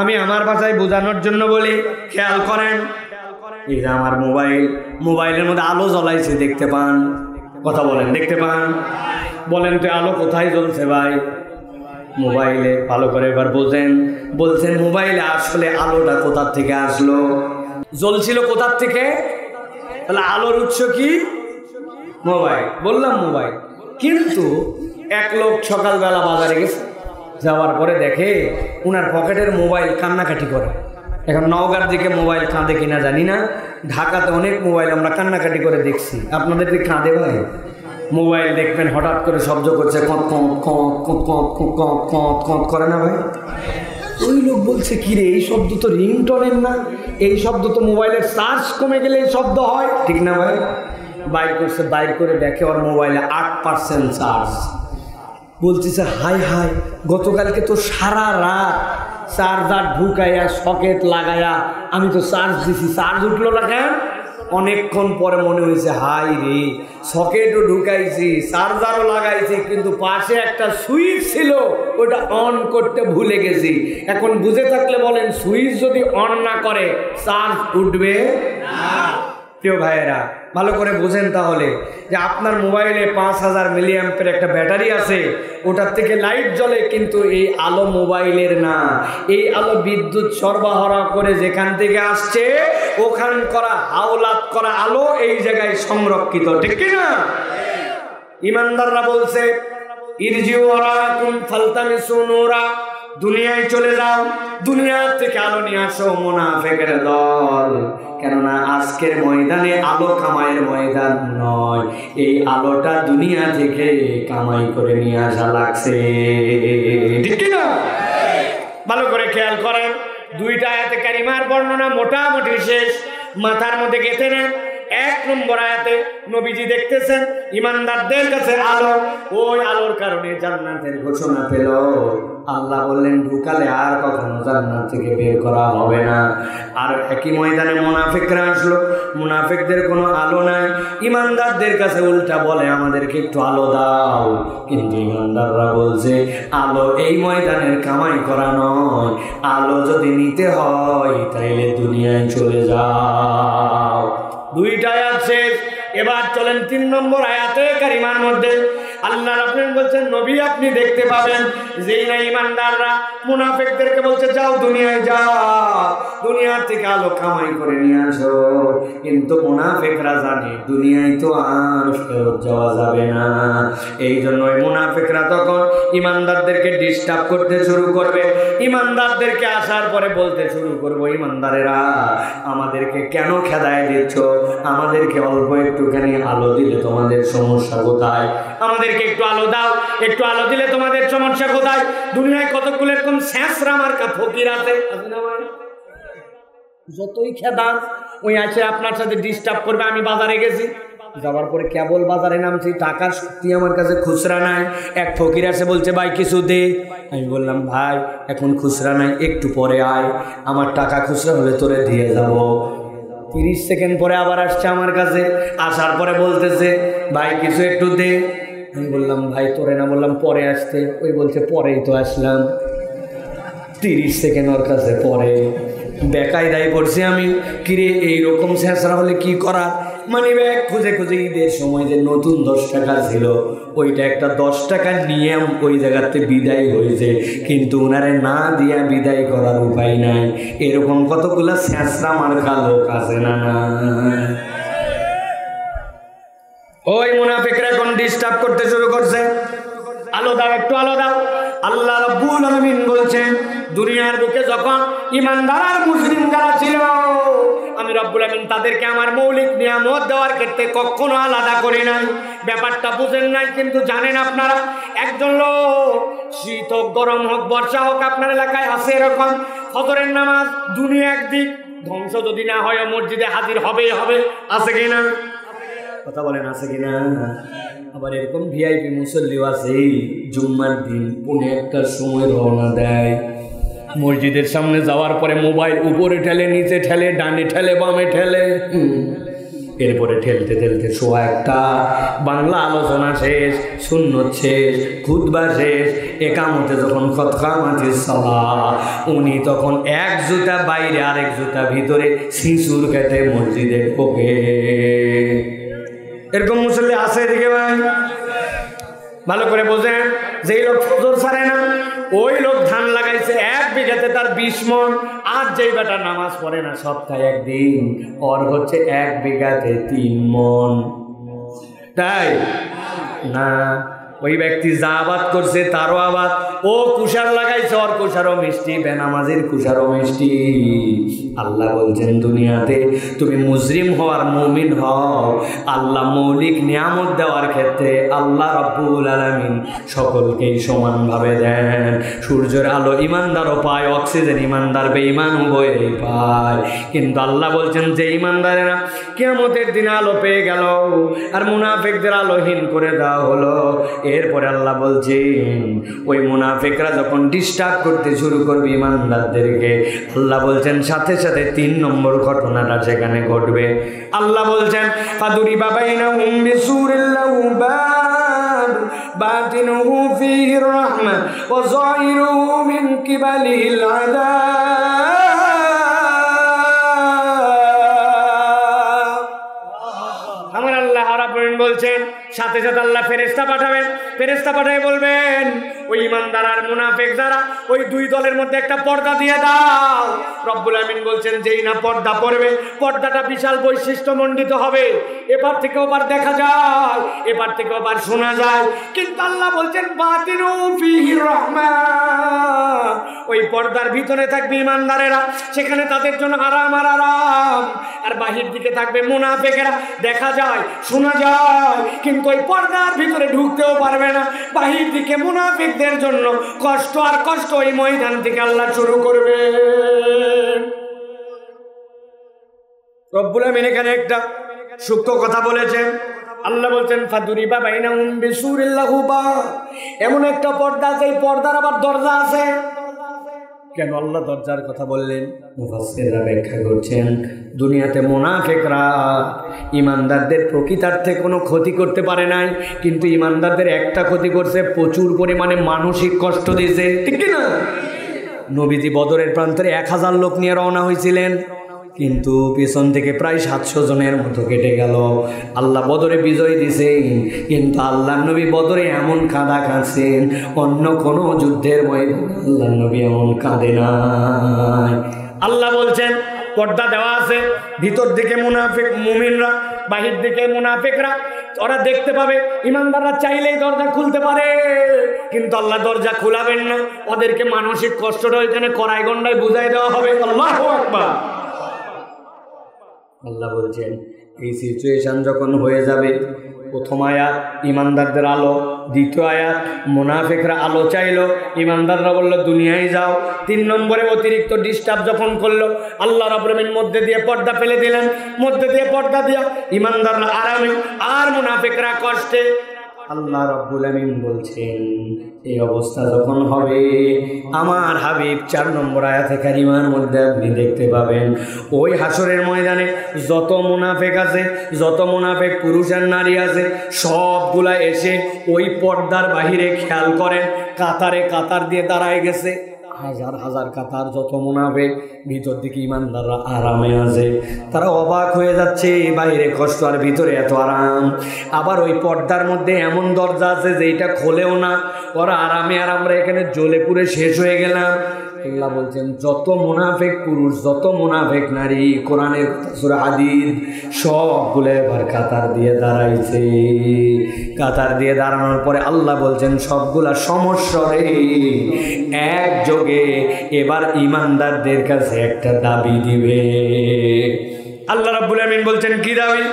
আমি আমার ভাষায় বোঝানোর জন্য বলি, খেয়াল করেন এই যে আমার মোবাইলের মধ্যে আলো জ্বলাইছে, দেখতে পান? কথা বলেন, দেখতে পান? বলেন তো আলো কোথায় জ্বলছে ভাই? মোবাইলে। ভালো করে এবার বলছেন মোবাইলে আসলে আলোটা কোথার থেকে আসলো? জ্বলছিল কোথার থেকে? তাহলে আলোর উৎস কি? মোবাইল। বললাম মোবাইল। কিন্তু এক লোক সকালবেলা বাজারে গেছে, যাওয়ার পরে দেখে উনার পকেটের মোবাইল কান্নাকাটি করে। এখন নওগাঁর দিকে মোবাইল কাঁদে কিনা জানি না, ঢাকাতে অনেক মোবাইল আমরা কান্নাকাটি করে দেখছি। আপনাদের দিকে কাঁদে ভাই? মোবাইল দেখবেন হঠাৎ করে শব্দ করছে, কঁত কঁত কঁত কঁত কঁত কঁত কঁত কঁত করে না ভাই? ওই লোক বলছে কি রে, এই শব্দ তো রিংটনের না, এই শব্দ তো মোবাইলের চার্জ কমে গেলে এই শব্দ হয়, ঠিক না ভাই? বাইর করে দেখে ওর মোবাইলে 8% চার্জ। বলতেছে হাই হাই, গতকালকে তো সারা রাত চার্জার ঢুকাইয়া সকেট লাগাইয়া আমি তো চার্জ দিছি, চার্জ উঠলো না কেন? অনেকক্ষণ পরে মনে হয়েছে হাই রে, সকেটও ঢুকাইছি, চার্জারও লাগাইছি, কিন্তু পাশে একটা সুইচ ছিল ওটা অন করতে ভুলে গেছি। এখন বুঝে থাকলে বলেন, সুইচ যদি অন না করে চার্জ উঠবে না। প্রিয় ভাইয়েরা, ভালো করে বুঝেন তাহলে যে আপনার মোবাইলে 5000 মিলিঅ্যাম্পের একটা ব্যাটারি আছে, ওটার থেকে লাইট জ্বলে, কিন্তু এই আলো মোবাইলের না। এই আলো বিদ্যুৎ সরবরাহ করে যেখান থেকে আসছে ওখান করা হাওলাত করা আলো এই জায়গায় সংরক্ষিত, ঠিক কিনা? ইমানদাররা বলছে ইরজিউ ওয়ারাকুম ফালতামিসু নূরা, দুনিয়ায় চলে যাও, দুনিয়া থেকে আলো নিয়ে আসো। মুনাফিকের দল, কেননা আজকের ময়দানে আলো কামাইয়ের ময়দান নয়, এই আলোটা দুনিয়া থেকে কামাই করে নিয়ে আসা লাগছে, ঠিক না? ভালো করে খেয়াল করেন, দুইটা আয়াতে কারিমার বর্ণনা মোটামুটি শেষ, মাথার মধ্যে গেঁথে নেন। 1 নম্বর আয়াতে নবীজি দেখতেছেন ইমানদারদের কাছে আলো, ওই আলোর কারণে জান্নাতের ঘোষণা পেল। আল্লাহ বললেন ঢুকালে আর কখনো জান্নাত থেকে বের করা হবে না। আর একই ময়দানে মুনাফিকরা আসলো, মুনাফিকদের কোনো আলো নাই, ইমানদারদের কাছে উল্টা বলে আমাদেরকে একটু আলো দাও। কিন্তু ইমানদাররা বলছে আলো এই ময়দানের কামাই করা নয়, আলো যদি নিতে হয় তাইলে দুনিয়ায় চলে যাও। দুইটা আয়াত শেষ, এবার চলেন 3 নম্বর আয়াতে কারিমার মধ্যে। আল্লাহ রাব্বুল বলছেন নবী আপনি দেখতে পাবেন যেই না ইমানদাররা মুনাফিকদেরকে বলছে যাও দুনিয়ায় যাও, দুনিয়া থেকে আলো কামাই করে নিয়ে আসো। কিন্তু মুনাফিকরা জানে দুনিয়ায় তো আর ফেরত যাওয়া যাবে না। এই জন্যই মুনাফিকরা তখন ইমানদারদেরকে ডিস্টার্ব করতে শুরু করবে। ইমানদারদেরকে আসার পরে বলতে শুরু করবো, ইমানদারেরা আমাদেরকে কেন খেদায় দিচ্ছ? আমাদেরকে অল্প একটুখানি আলো দিলে তোমাদের সমস্যা কোথায়? আমাদেরকে একটু আলো দাও, একটু আলো দিলে তোমাদের সমস্যা কোথায়? দুনিয়ায় কতগুলো এরকম শেষরা মার্কা ফকির আছে, যতই খেদান ওই আছে আপনার সাথে ডিস্টার্ব করবে। আমি বাজারে গেছি, যাওয়ার পরে কেবল বাজারে নামছি, টাকার শক্তি আমার কাছে খুচরা নাই। এক ফকির আছে বলছে ভাই কিছু দে। আমি বললাম ভাই এখন খুচরা নাই, একটু পরে আয়, আমার টাকা খুচরা হলে তোরে দিয়ে যাব। 30 সেকেন্ড পরে আবার আসছে আমার কাছে, আসার পরে বলতেছে ভাই কিছু একটু দে। আমি বললাম ভাই তোরে না বললাম পরে আসতে, ওই বলছে পরেই তো আসলাম। 30 সেকেন্ড ওর কাছে পরে, বেকায়দায় পড়ছি আমি, কিরে এইরকম শেষরা হলে কি করা? মানে ব্যাগ খুঁজে খুঁজে ঈদের সময় যে নতুন 10 টাকা ছিল ওইটা একটা 10 টাকা নিয়ে ওই জায়গাতে বিদায় হয়েছে, কিন্তু ওনারে না দিয়া বিদায় করার উপায় নাই। এরকম কতগুলা শেষরা মার্কা লোক আছে না? ওই মুনাফিকরা এখন ডিস্টার্ব করতে শুরু করছে, আলো দাও, একটু আলো দাও। আল্লাহ রাব্বুল আলামিন বলছেন দুনিয়ার বুকে যখন ইমানদার আর মুসলিম যারা ছিল আমি রব্বুল আলামিন তাদেরকে আমার মৌলিক নিয়ামত দেওয়ার ক্ষেত্রে কখনো আলাদা করি নাই। ব্যাপারটা বুঝেন নাই, কিন্তু জানেন আপনারা একজন লোক শীত হোক গরম হোক বর্ষা হোক আপনার এলাকায় আছে এরকম ফজরের নামাজ দুনিয়া একদিক ধ্বংস যদি না হয় মসজিদে হাজির হবেই হবে, আছে কিনা? কথা বলেন আছে কিনা? আবার এরকম ভিআইপি মুসল্লিও আছে জুম্মার দিন 1:30টার সময় রওনা দেয়, মসজিদের সামনে যাওয়ার পরে মোবাইল উপরে ঠেলে নিচে ঠেলে ডানে ঠেলে বামে ঠেলে, এরপরে ঠেলতে ঠেলতে সোয়া একটা, বাংলা আলোচনা শেষ, সুন্নত শেষ, খুতবা শেষ, একামতে যখন খতকামাতিস সালাহ, উনি তখন এক জুতা বাইরে আরেক জুতা ভিতরে শিশুর খেতে মসজিদে ঢোকে। এরকম মুসল্লি আছে এদিকে ভাই? ভালো করে বোঝেন, যেই লোক ফজর ছাড়ে না ওই লোক ধান লাগাইছে 1 বিঘাতে তার 20 মণ, আর যেই বেটা নামাজ পড়ে না সপ্তাহে একদিন, ওর হচ্ছে 1 বিঘাতে 3 মণ। তাই না? ওই ব্যক্তি যা আবাদ করছে তারও আবাদ, ও কুষার লাগাইছে, ওর কুষারও মিষ্টি, বেনামাজির কুষারও মিষ্টি। আল্লাহ বলছেন দুনিয়াতে তুমি মুজরিম হওয়ার মুমিন হও, আল্লাহ মৌলিক নিয়ামত দেওয়ার ক্ষেত্রে আল্লাহ রাব্বুল আলামিন সকলকেই সমানভাবে দেন। সূর্যের আলো ইমানদারও পায়, অক্সিজেন ইমানদার বেঈমান উভয়েই পায়। কিন্তু আল্লাহ বলছেন যে ইমানদারেরা কিয়ামতের দিনে আলো পেয়ে গেল আর মুনাফিকদের আলোহীন করে দেওয়া হলো, এরপরে আল্লাহ বলছেন ওই মুনাফিকরা যখন ডিস্টার্ব করতে শুরু করবে ইমানদারদেরকে, আল্লাহ বলছেন সাথে সাথে 3 নম্বর ঘটনাটা সেখানে ঘটবে। আল্লাহ বলছেন ফাদুরিবা বাইনাহুম বিসুরিল লাহু বাব বাতিনুহু ফীহি রাহমা ওয়া যাহিরুহু মিন কিবালিহিল আযাব। আমার আল্লাহ রাব্বুল বলছেন সাথে সাথে আল্লাহ ফেরেশতা পাঠাবেন, ফেরেশতা পাঠিয়ে বলবেন ওই ইমানদার আর মুনাফিক যারা, ওই 2 দলের মধ্যে একটা পর্দা দিয়ে দাও। রব্বুল আমিন বলছেন যেই না পর্দা পড়বে, পর্দাটা বিশাল বৈশিষ্ট্যমণ্ডিত হবে, এবার থেকে ওবার দেখা যায়, এবার থেকে ওবার শোনা যায়। কিন্তু আল্লাহ বলছেন বাতিনু ফীহি রাহমা, ওই পর্দার ভিতরে থাকবে ইমানদারেরা, সেখানে তাদের জন্য আরাম আর আরাম, আর বাহির দিকে থাকবে মুনাফিকেরা, দেখা যায় শোনা যায় কিন্তু ওই পর্দার ভিতরে ঢুকতেও পারবে না। বাহির দিকে মুনাফিকদের জন্য কষ্ট আর কষ্ট, ওই ময়দান থেকে আল্লাহ শুরু করবে। রব্বুল আমিন এখানে একটা সূক্ষ্ম কথা বলেছেন। আল্লাহ বলছেন ফাদুরিবা বাইনাহুম বিসুরিল লাহু বাব, এমন একটা পর্দা আছে, এই পর্দার আবার দরজা আছে। কেন আল্লাহ দরজার কথা বললেন? মুফাসসিররা ব্যাখ্যা করছেন দুনিয়াতে মুনাফিকরা ইমানদারদের প্রকৃতার্থে কোনো ক্ষতি করতে পারে নাই, কিন্তু ইমানদারদের একটা ক্ষতি করছে, প্রচুর পরিমাণে মানসিক কষ্ট দিয়েছে, ঠিক কি না? নবীজি বদরের প্রান্তরে 1000 লোক নিয়ে রওনা হয়েছিলেন, কিন্তু পিছন থেকে প্রায় 700 জনের মতো কেটে গেল। আল্লাহ বদরে বিজয় দিয়েছেন, কিন্তু আল্লাহ নবী বদরে এমন কাঁদা কাঁদছেন অন্য কোনো যুদ্ধের ময়দানে আল্লাহ নবী এমন কাঁদে নাই। আল্লাহ বলছেন পর্দা দেওয়া আছে, ভিতর দিকে মুনাফিক মুমিনরা, বাহির দিকে মুনাফিকরা, ওরা দেখতে পাবে। ইমানদাররা চাইলেই দরজা খুলতে পারে, কিন্তু আল্লাহ দরজা খুলাবেন না, ওদেরকে মানসিক কষ্টটা ওইখানে কড়াই গন্ডায় বুঝাই দেওয়া হবে। আল্লাহু আকবার। আল্লাহ বলছেন এই সিচুয়েশন যখন হয়ে যাবে, প্রথম আয়াত ইমানদারদের আলো, দ্বিতীয় আয়াত মুনাফিকরা আলো চাইলো, ইমানদাররা বললো দুনিয়ায় যাও। 3 নম্বরে অতিরিক্ত ডিস্টার্ব যখন করলো, আল্লাহ রাব্বুল আমিন মধ্যে দিয়ে পর্দা ফেলে দিলেন, মধ্যে দিয়ে পর্দা দিয়া ইমানদাররা আরামে আর মুনাফিকরা কষ্টে। আল্লাহ রাব্বুল আমিন বলছেন এই অবস্থা যখন হবে, আমার হাবিব 4 নম্বর আয়াতে কারিমার মধ্যে আপনি দেখতে পাবেন ওই হাসরের ময়দানে যত মুনাফিক আছে, যত মুনাফিক পুরুষ আর নারী আছে, সবগুলা এসে ওই পর্দার বাহিরে খেয়াল করেন কাতারে কাতার দিয়ে দাঁড়ায় গেছে, হাজার হাজার কাতার, যত মুনাফিক, ভিতর দিকে ইমানদাররা আরামে আছে। তারা অবাক হয়ে যাচ্ছে, বাইরে কষ্ট আর ভিতরে এত আরাম। আবার ওই পর্দার মধ্যে এমন দরজা আছে যেটা খোলেও না, ওরা আরামে, আর আমরা এখানে জ্বলে পুড়ে শেষ হয়ে গেলাম। আল্লাহ বলছেন যত মুনাফিক পুরুষ, যত মুনাফিক নারী, কোরআনের সূরা হাদীদ, সবগুলো এবার কাতার দিয়ে দাঁড়াইছে। কাতার দিয়ে দাঁড়ানোর পরে আল্লাহ বলছেন সবগুলা সমস্বরে একযোগে এবার ইমানদারদের কাছে একটা দাবি দিবে। আল্লাহ রাব্বুল আমিন বলছেন কি দাবি?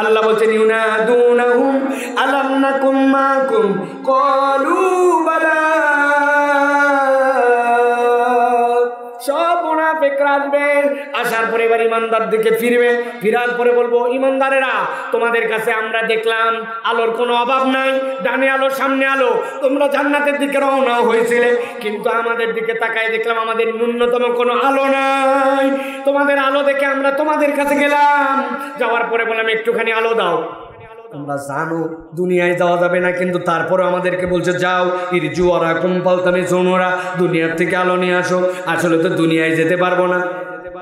আল্লাহ বলছেন ইউনাদুনাহুম আলাম নাকুম মাকুম ক্বালু বালা। সব মুনাফিকরা আসবে, আসার পরে এবার ইমানদার দিকে ফিরবে, ফিরার পরে বলবো, ইমানদারেরা তোমাদের কাছে আমরা দেখলাম আলোর কোনো অভাব নাই, ডানে আলো সামনে আলো, তোমরা জান্নাতের দিকে রওনা হয়েছিলে, কিন্তু আমাদের দিকে তাকায় দেখলাম আমাদের ন্যূনতম কোনো আলো নাই। তোমাদের আলো দেখে আমরা তোমাদের কাছে গেলাম, যাওয়ার পরে বললাম একটুখানি আলো দাও। তোমরা জানো দুনিয়ায় যাওয়া যাবে না, কিন্তু তারপরে আমাদেরকে বলছে যাও ইরজু ওরা কুম্পালতামে সোনোরা, দুনিয়ার থেকে আলো নিয়ে আসো। আসলে তো দুনিয়ায় যেতে পারবো না,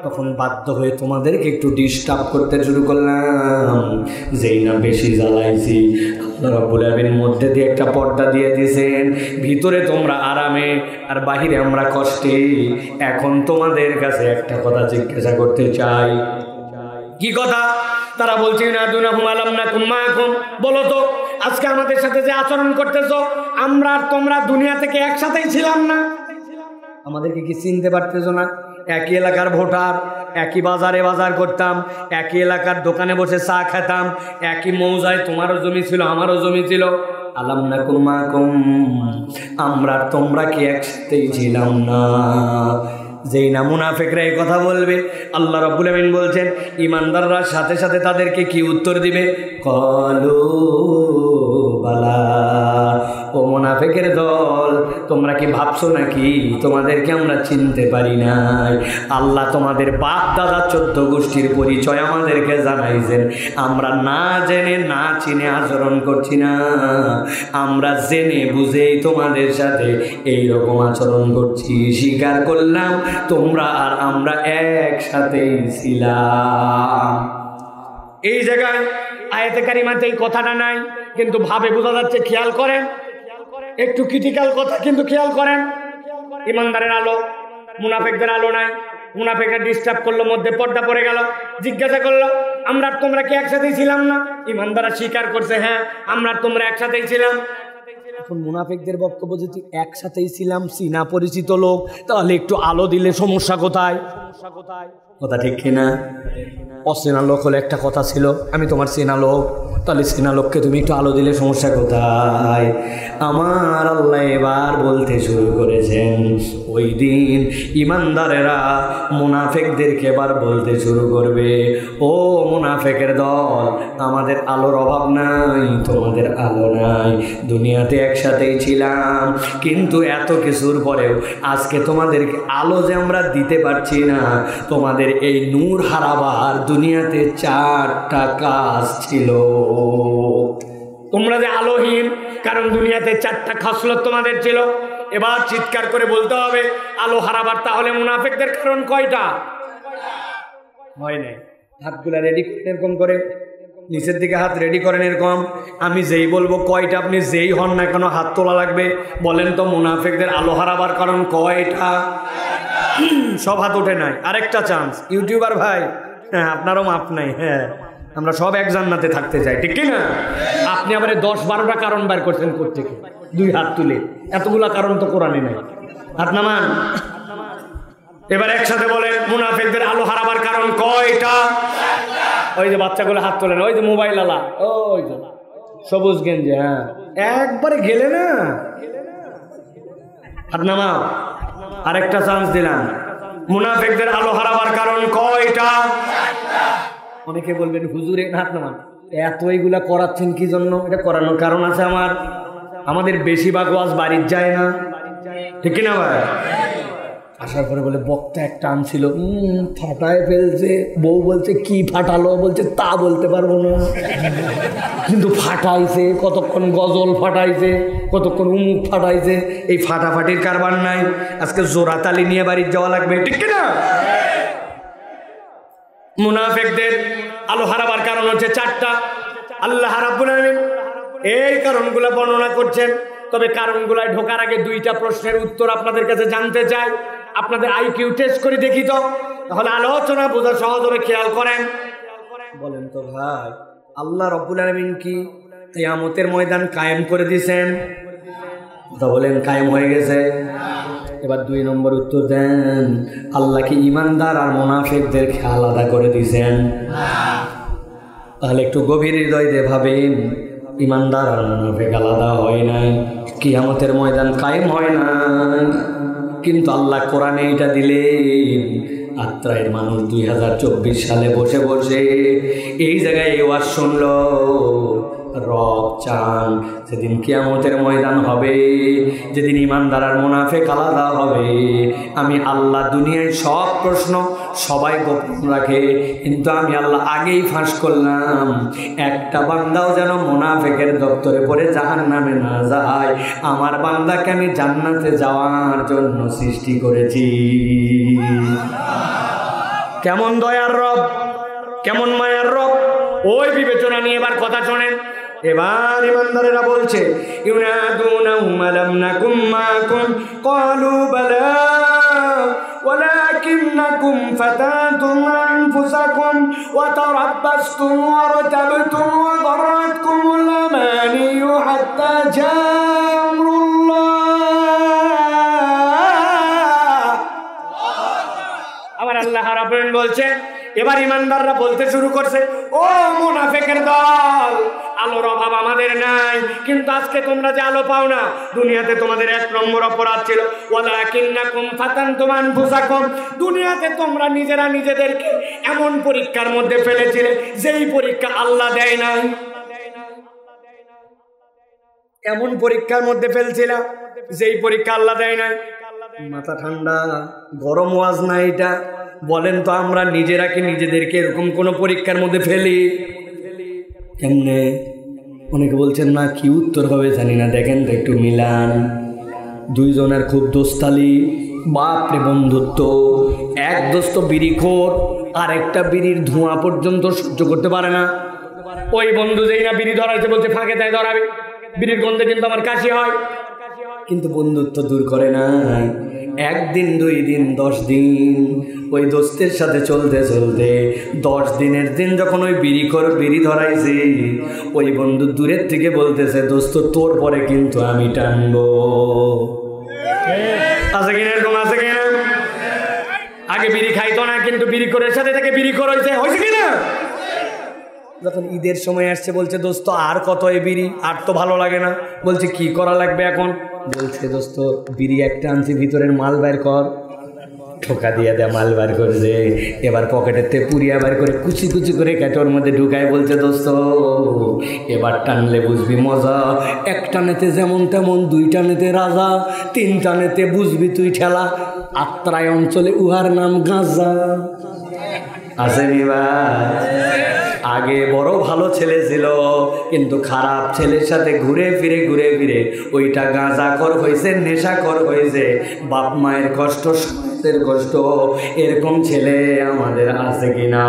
তখন বাধ্য হয়ে তোমাদেরকে একটু ডিস্টার্ব করতে শুরু করলাম। যেই না বেশি জ্বালাইছি, আল্লাহ রাব্বুল আলামিন মধ্যে দিয়ে একটা পর্দা দিয়ে দিয়েছেন, ভিতরে তোমরা আরামে আর বাহিরে আমরা কষ্টে। এখন তোমাদের কাছে একটা কথা জিজ্ঞাসা করতে চাই। কি কথা? তারা বলছে না দুনাহুম আলাম নাকুম মাকুম, বলো তো আজকে আমাদের সাথে যে আচরণ করতেছো, আমরা আর তোমরা দুনিয়া থেকে একসাথেই ছিলাম না? আমাদেরকে কি চিনতে পারতেছো না? একই এলাকার ভোটার, একই বাজারে বাজার করতাম, একই এলাকার দোকানে বসে চা খেতাম, একই মৌজায় তোমারও জমি ছিল আমারও জমি ছিল। আলাম নাকুম মাকুম, আমরা তোমরা কি একসাথেই ছিলাম না? যেই না মুনাফিকরা এই কথা বলবে, আল্লাহ রাব্বুল আমিন বলছেন ইমানদাররা সাথে সাথে তাদেরকে কি উত্তর দিবে? ক্বালু বালা। ও মুনাফিকের দল, তোমরা কি ভাবছো নাকি তোমাদেরকে আমরা চিনতে পারি নাই? আল্লাহ তোমাদের বাপ দাদা 14 গোষ্ঠীর পরিচয় আমাদেরকে জানাইছেন। আমরা না জেনে না চিনে আচরণ করছি না, আমরা জেনে বুঝেই তোমাদের সাথে এইরকম আচরণ করছি। স্বীকার করলাম তোমরা আর আমরা একসাথেই ছিলাম। এই জায়গায় আয়াতে কারিমাতে এই কথাটা নাই, কিন্তু ভাবে বোঝা যাচ্ছে। খেয়াল করেন, একটু ক্রিটিক্যাল কথা, কিন্তু খেয়াল করেন। ইমানদারের আলো, মুনাফিকদের আলো নাই। মুনাফিকরা ডিস্টার্ব করলো, মধ্যে পর্দা পড়ে গেল, জিজ্ঞাসা করলো আমরা তোমরা কি একসাথেই ছিলাম না? ইমানদাররা স্বীকার করছে হ্যাঁ আমরা তোমরা একসাথেই ছিলাম। এখন মুনাফিকদের বক্তব্য, যদি একসাথেই ছিলাম, চিনা পরিচিত লোক, তাহলে একটু আলো দিলে সমস্যা কোথায়? কথা ঠিক কিনা? অচেনা লোক হলে একটা কথা ছিল, আমি তোমার চেনা লোক, তাহলে চেনা লোককে তুমি একটু আলো দিলে সমস্যা কোথায়? আমার আল্লাহ এবার বলতে শুরু করেছেন, ওই দিন ইমানদারেরা মুনাফিকদেরকে এবার বলতে শুরু করবে, ও মুনাফিকের দল, আমাদের আলোর অভাব নাই, তোমাদের আলো নাই, দুনিয়াতে একসাথেই ছিলাম, কিন্তু এত কিছুর পরেও আজকে তোমাদেরকে আলো যে আমরা দিতে পারছি না, তোমাদের এই নূর হারাবার দুনিয়াতে 4টা কাজ ছিল। তোমরা যে আলোহীন, কারণ দুনিয়াতে 4টা খাসলত তোমাদের ছিল। এবার চিৎকার করে বলতে হবে আলো হারাবার তাহলে মুনাফিকদের কারণ কয়টা? হয় নাই। হাতগুলা রেডি করেন এরকম করে, নিচের দিকে হাত রেডি করেন এরকম। আমি যেই বলবো কয়টা, আপনি যেই হন না কেন হাত তোলা লাগবে। বলেন তো মুনাফিকদের আলো হারাবার কারণ কয়টা? সব হাত ওঠে নাই। আরেকটা চান্স, ইউটিউবার ভাই, হ্যাঁ আপনারও মাপ নাই। হ্যাঁ আমরা সব এক জান্নাতে থাকতে চাই, ঠিক কিনা? আপনি আবার 10-12টা কারণ বার করছেন কোত্থেকে? 2 হাত তুলে। এতগুলা কারণ তো কোরআনে নাই। হাত নামান। এবার একসাথে বলেন মুনাফিকদের আলো হারাবার কারণ কয়টা? ওই যে বাচ্চাগুলো হাত তোলেন, ওই যে মোবাইল আলা, ওই যে সবুজ গেঞ্জি, হ্যাঁ একবারে গেলে না। হাত নামাও। আরেকটা চান্স দিলাম, মুনাফিকদের আলো হারাবার কারণ কয়টা? অনেকে বলবেন হুজুরে, হাত নামান, এত এইগুলা করাচ্ছেন কি জন্য? এটা করানোর কারণ আছে আমাদের বেশিরভাগ ওয়াজ বাড়ির যায় না, ঠিক কিনা ভাই? আসার পরে বলে বক্তা একটা আনছিল, ফাটায় ফেলছে। বউ বলছে কি ফাটালো? বলছে তা বলতে পারবো না, কিন্তু ফাটাইছে। কতক্ষণ গজল ফাটাইছে, কতক্ষণ উমুক ফাটাইছে। এই ফাটাফাটির কারবার নাই। আজকে জোড়াতালি নিয়ে বাড়ির যাওয়া লাগবে, ঠিক কিনা? মুনাফিকদের আলো হারাবার কারণ হচ্ছে 4টা। আল্লাহ রাব্বুল আলামিন এই কারণগুলো বর্ণনা করছেন। তবে কারণগুলো ঢোকার আগে 2টা প্রশ্নের উত্তর আপনাদের কাছে জানতে চাই। আপনাদের আইকিউ টেস্ট করে দেখি তো, তাহলে আলোচনা বোঝা সহজ হবে। খেয়াল করেন, বলেন তো ভাই, আল্লাহ রাব্বুল আলামিন কি কিয়ামতের ময়দান কায়েম করে দিয়েছেন? কথা বলেন, কায়েম হয়ে গেছে? এবার 2 নম্বর উত্তর দেন, আল্লাহ কি ইমানদার আর মুনাফিকদেরকে আলাদা করে দিয়েছেন? তাহলে একটু গভীর হৃদয় দিয়ে ভাবেন, ইমানদার আর মুনাফিক আলাদা হয় নাই, কিয়ামতের ময়দান কায়েম হয় নাই, কিন্তু আল্লাহ কোরআনে এটা দিলেন আত্রাইয়ের মানুষ 2024 সালে বসে বসে এই জায়গায় এই ওয়াজ শুনলো, রব চান সেদিন কিয়ামতের ময়দান হবে, যেদিন ইমানদার আর মুনাফিক আলাদা হবে। আমি আল্লাহ দুনিয়ায় সব প্রশ্ন সবাই গোপন রাখে, কিন্তু আমি আল্লাহ আগেই ফাঁস করলাম একটা বান্দাও যেন মুনাফিকের দপ্তরে পড়ে জাহান্নামে না যায়। আমার বান্দাকে আমি জান্নাতে যাওয়ার জন্য সৃষ্টি করেছি। কেমন দয়ার রব, কেমন মায়ার রব, ওই বিবেচনা নিয়ে এবার কথা শোনেন। এবার ইমানদারেরা বলছে ইউনাদুনাহুম আলাম নাকুম মাকুম ক্বালু বালা ওয়ালাকিন্নাকুম ফাতাতুম আনফুসাকুম ওয়া তারাব্বাসতুম ওয়া রাতাবতুম ওয়া গররাতকুমুল আমানিয়ু হাত্তা জাআ আমরুল্লাহ। আবার আল্লাহ রাব্বুল বলছে, এবার ইমানদাররা বলতে শুরু করছে, ও মুনাফিকের দল, আলোর অভাব আমাদের নাই, কিন্তু আজকে তোমরা যে আলো পাও না, দুনিয়াতে তোমাদের এক নম্বর অপরাধ ছিল ওয়ালাকিন্নাকুম ফাতানতুম আনফুসাকুম। দুনিয়াতে তোমরা নিজেরা নিজেদেরকে এমন পরীক্ষার মধ্যে ফেলেছিলে যেই পরীক্ষা আল্লাহ দেয় নাই। এমন পরীক্ষার মধ্যে ফেলছিল যেই পরীক্ষা আল্লাহ দেয় নাই। মাথা ঠান্ডা, গরম ওয়াজ না এটা। বলেন তো আমরা নিজেরা কি নিজেদেরকে এরকম কোনো পরীক্ষার মধ্যে ফেলি? কেমনে? অনেকে বলছেন না, কি উত্তর হবে জানি না, দেখেন তো একটু মিলান। দুইজনের খুব দোস্তালি, বাপরে বন্ধুত্ব। এক দোস্ত বিড়িখোর, আর একটা বিড়ির ধোঁয়া পর্যন্ত সহ্য করতে পারে না। ওই বন্ধু যেই না বিড়ি ধরাইতে বলছে ফাঁকে তাই ধরাবে, বিড়ির গন্ধে কিন্তু আমার কাশি হয়, কিন্তু বন্ধুত্ব দূর করে না। একদিন, 2 দিন, 10 দিন ওই দোস্তের সাথে চলতে চলতে 10 দিনের দিন যখন ওই বিড়ি ধরাইছি, ওই বন্ধু দূরের থেকে বলতেছে, দোস্ত তোর পরে কিন্তু আমি টানবো। আছে কিনা এরকম? আছে কিনা? আগে বিড়ি খাইতো না, কিন্তু বিড়ি করে সাথে থেকে বিড়ি করে হয়েছে কিনা? যখন ঈদের সময় আসছে বলছে, দোস্ত আর কত এই বিড়ি, আর তো ভালো লাগে না। বলছে কি করা লাগবে এখন? বলছে, দোস্ত বিড়ি একটা আনছি, ভিতরের মাল বের কর। ঠোকা দিয়ে দেয়, মাল বার করছে। এবার পকেটেতে পুরিয়া বার করে কুচি কুচি করে কেটোর মধ্যে ঢুকায় বলছে, দোস্ত এবার টানলে বুঝবি মজা। 1 টানেতে যেমন তেমন, 2 টানেতে রাজা, 3 টানেতে বুঝবি তুই ঠেলা। আত্রাই অঞ্চলে উহার নাম গাঁজা। আসেনি ভাই? আগে বড় ভালো ছেলে ছিল, কিন্তু খারাপ ছেলের সাথে ঘুরে ফিরে ওইটা গাঁজাখোর হয়েছে, নেশাখোর হয়েছে। বাপ মায়ের কষ্ট, সমাজের কষ্ট, এরকম ছেলে আমাদের আছে কিনা?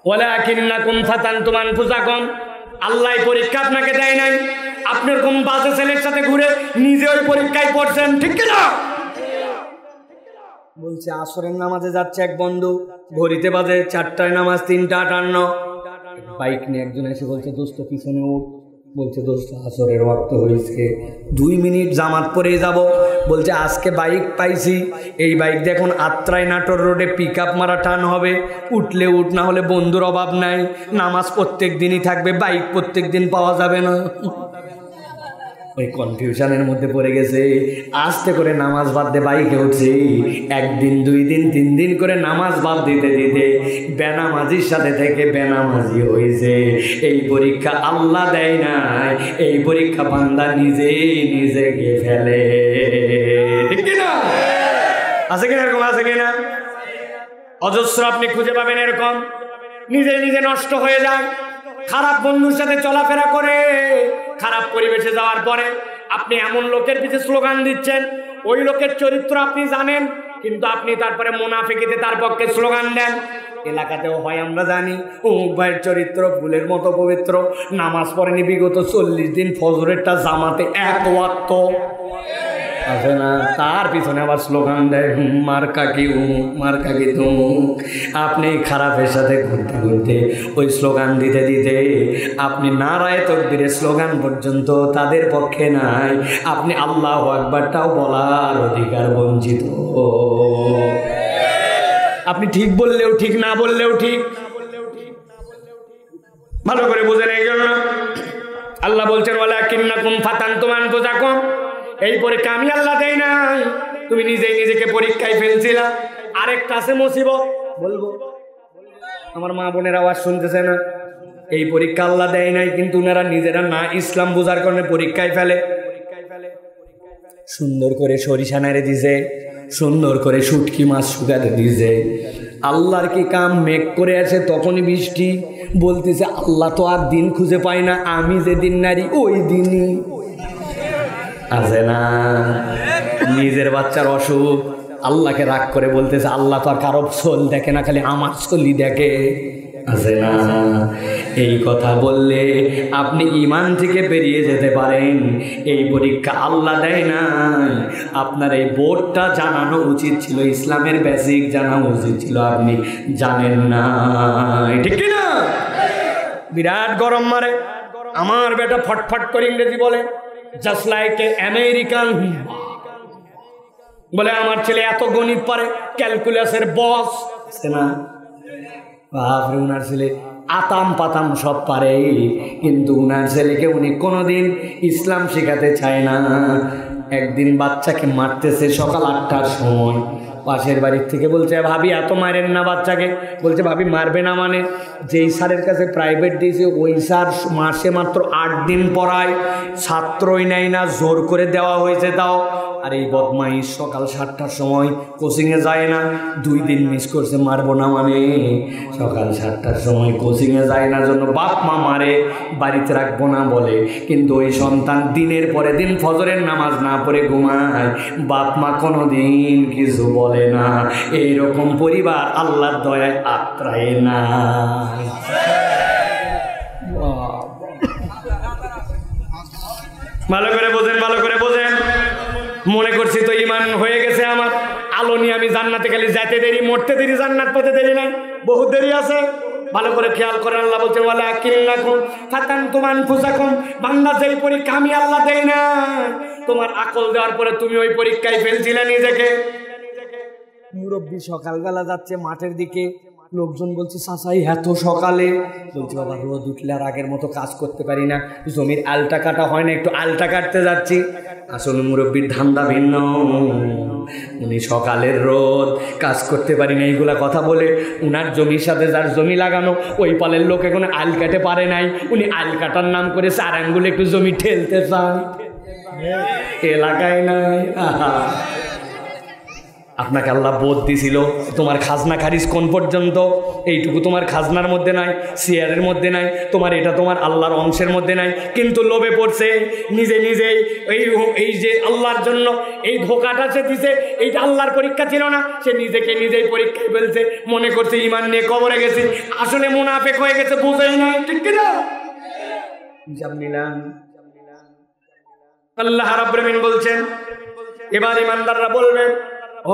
ওয়ালাকিন্নাকুম ফাতানতুম আনফুসাকুম। আল্লাহ পরীক্ষা আপনাকে দেয় নাই, আপনি এরকম বাজে ছেলের সাথে ঘুরে নিজে ওই পরীক্ষায় পড়ছেন, ঠিক কিনা? বলছে আসরের নামাজে যাচ্ছে এক বন্ধু, ঘড়িতে বাজে 4টায় নামাজ, 3:58। বাইক নিয়ে একজন এসে বলছে, দোস্ত পিছনে উঠ। বলছে, দোস্ত আসরের ওয়াক্ত হয়েছে, 2 মিনিট জামাত পরেই যাব। বলছে, আজকে বাইক পাইছি, এই বাইক দিয়ে এখন আত্রাই নাটোর রোডে পিক আপ মারা টান হবে। উঠলে উঠ, না হলে বন্ধুর অভাব নাই। নামাজ প্রত্যেক দিনই থাকবে, বাইক প্রত্যেক দিন পাওয়া যাবে না। ওই কনফিউশনের মধ্যে পড়ে গেছে, আস্তে করে নামাজ বাদ দিয়ে বাইকে উঠছি। 1 দিন, 2 দিন, 3 দিন করে নামাজ বাদ দিতে দিতে বেনামাজির সাথে থেকে বেনামাজি হয়েছে। এই পরীক্ষা আল্লাহ দেয় নাই, এই পরীক্ষা বান্দা নিজেই নিজেকে ফেলে, ঠিক কিনা? আছে কিনা এরকম? আছে কিনা? অজস্র আপনি খুঁজে পাবেন এরকম, নিজে নিজে নষ্ট হয়ে যায়। খারাপ বন্ধুর সাথে চলাফেরা করে, খারাপ পরিবেশে যাওয়ার পরে আপনি এমন লোকের পিছে স্লোগান দিচ্ছেন, ওই লোকের চরিত্র আপনি জানেন, কিন্তু আপনি তারপরে মুনাফিকিতে তার পক্ষে স্লোগান দেন। এলাকাতেও হয়, আমরা জানি অমুক ভাইয়ের চরিত্র ফুলের মতো পবিত্র, নামাজ পড়েনি বিগত 40 দিন, ফজরেরটা জামাতে 1 ওয়াক্ত আছে না, তার পিছনে আবার স্লোগান দেয়, মার্কা কি উমুক, মার্কা কি তুমুক। আপনি খারাপের সাথে ঘুরতে ঘুরতে ওই স্লোগান দিতে দিতে আপনি নারায়ে তাকবীরের স্লোগান পর্যন্ত তাদের পক্ষে নাই, আপনি আল্লাহু আকবারটাও বলার অধিকার বঞ্চিত। আপনি ঠিক বললেও ঠিক, না বললেও ঠিক। ভালো করে বুঝেন এই জন্য আল্লাহ বলছেন, ওয়ালাকিন্নাকুম ফাতানতুম আনফুসাকুম। এই পরীক্ষা আমি আল্লাহ দেই নাই, তুমি নিজেই নিজেকে পরীক্ষায় ফেলছিলা। আরেকটা আছে মুসিবত, বলবো আমার মা বোনের আওয়াজ শুনতেছে না? এই পরীক্ষা আল্লাহ দেয় নাই, কিন্তু ওনারা নিজেরা না ইসলাম বোঝার কারণে পরীক্ষায় ফেলে। সুন্দর করে সরিষা নাড়ে দিছে, সুন্দর করে শুটকি মাছ শুকাতে দিছে। আল্লাহর কি কাম, মেঘ করে আছে তখনই বৃষ্টি। বলতেছে আল্লাহ তো আর দিন খুঁজে পায় না, আমি যেদিন নারী ওই দিনই আছে না। নিজের বাচ্চার অসুখ, আল্লাহকে রাগ করে বলতেছে আল্লাহ তো আর কারো চোল দেখে না, খালি আমার চলি দেখে, আছে না। এই কথা বললে আপনি ঈমান থেকে বেরিয়ে যেতে পারেন। এই পরীক্ষা আল্লাহ দেয় না, আপনার এই বোর্ডটা জানানো উচিত ছিল, ইসলামের বেসিক জানা উচিত ছিল, আপনি জানেন না, ঠিক না? বিরাট গরম মারে, আমার বেটা ফটফট করে ইংরেজি বলে, জাস্ট লাইক এ আমেরিকান। বলে আমার ছেলে এত গণিত পারে, ক্যালকুলাসের বস, আছে না? বাপরে, উনার ছেলে আতাম পাতাম সব পারে, কিন্তু উনার ছেলেকে উনি কোনোদিন ইসলাম শেখাতে চায় না। একদিন বাচ্চাকে মারতেছে সকাল 8টার সময়, পাশের বাড়ির থেকে বলছে ভাবি এত মারেন না বাচ্চাকে। বলছে ভাবি মারবে না মানে? যেই স্যারের কাছে প্রাইভেট দিয়েছে ওই স্যার মাসে মাত্র 8 দিন পড়ায়, ছাত্রই নেয় না, জোর করে দেওয়া হয়েছে তাও। আর এই বদমাইশ সকাল 7টার সময় কোচিংয়ে যায় না, 2 দিন মিস করছে, মারবো না মানে? সকাল 7টার সময় কোচিংয়ে যায় না জন্য বাপ মা মারে, বাড়িতে রাখবো না বলে, কিন্তু ওই সন্তান দিনের পরে দিন ফজরের নামাজ না পড়ে ঘুমায়, বাপ মা কোনো দিন কিছু বলে না। এইরকম পরিবার আল্লাহর দয়ায় আত্রায় না। ভালো করে বোঝেন, ভালো করে বোঝেন। মনে করছি তো ঈমান হয়ে গেছে আমার, আলো নিয়ে আমি জান্নাতে খালি যেতে দেরি, মরতে দেরি, জান্নাত পেতে দেরি নাই, বহুত দেরি আছে। ভালো করে খেয়াল করেন, আল্লাহ বলছে ওয়ালা কিন্নাকুম ফাতানতুম আনফুসাকুম, বান্দা যেই পরীক্ষা আমি আল্লাহ দেই না, তোমার আকল দেওয়ার পরে তুমি ওই পরীক্ষায় ফেলছিলে নিজেকে। মুরব্বী সকালবেলা যাচ্ছে মাঠের দিকে, লোকজন বলছে চাচাই এত সকালে? বলছে বাবা রোদ উঠলে আর আগের মতো কাজ করতে পারি না, জমির আলটা কাটা হয় না, একটু আলটা কাটতে যাচ্ছি। আসলে মুরব্বীর ধান্দা ভিন্ন, উনি সকালের রোদ কাজ করতে পারি না এইগুলা কথা বলে উনার জমির সাথে যার জমি লাগানো ওই পালের লোক এখন আল কাটে পারে নাই, উনি আল কাটার নাম করে 4 আঙ্গুলে একটু জমি ঠেলতে চান, এলাকায় নাই। আপনাকে আল্লাহ বোধ দিছিল, তোমার খাজনা খারিজ কোন পর্যন্ত, এইটুকু তোমার খাজনার মধ্যে নাই, শেয়ারের মধ্যে নাই, তোমার এটা তোমার আল্লাহর অংশের মধ্যে নাই, কিন্তু লোভে পড়ছে নিজে নিজেই। এই যে আল্লাহর জন্য এই ধোকাটা সে দিছে, এইটা আল্লাহর পরীক্ষা ছিল না, সে নিজেকে নিজেই পরীক্ষায় ফেলছে, মনে করছে ঈমান নিয়ে কবরে গেছি, আসলে মুনাফিক হয়ে গেছে, বুঝেই নাই, ঠিক কিনা? আল্লাহ রাব্বুল আলামিন বলছেন, এবার ঈমানদাররা বলবেন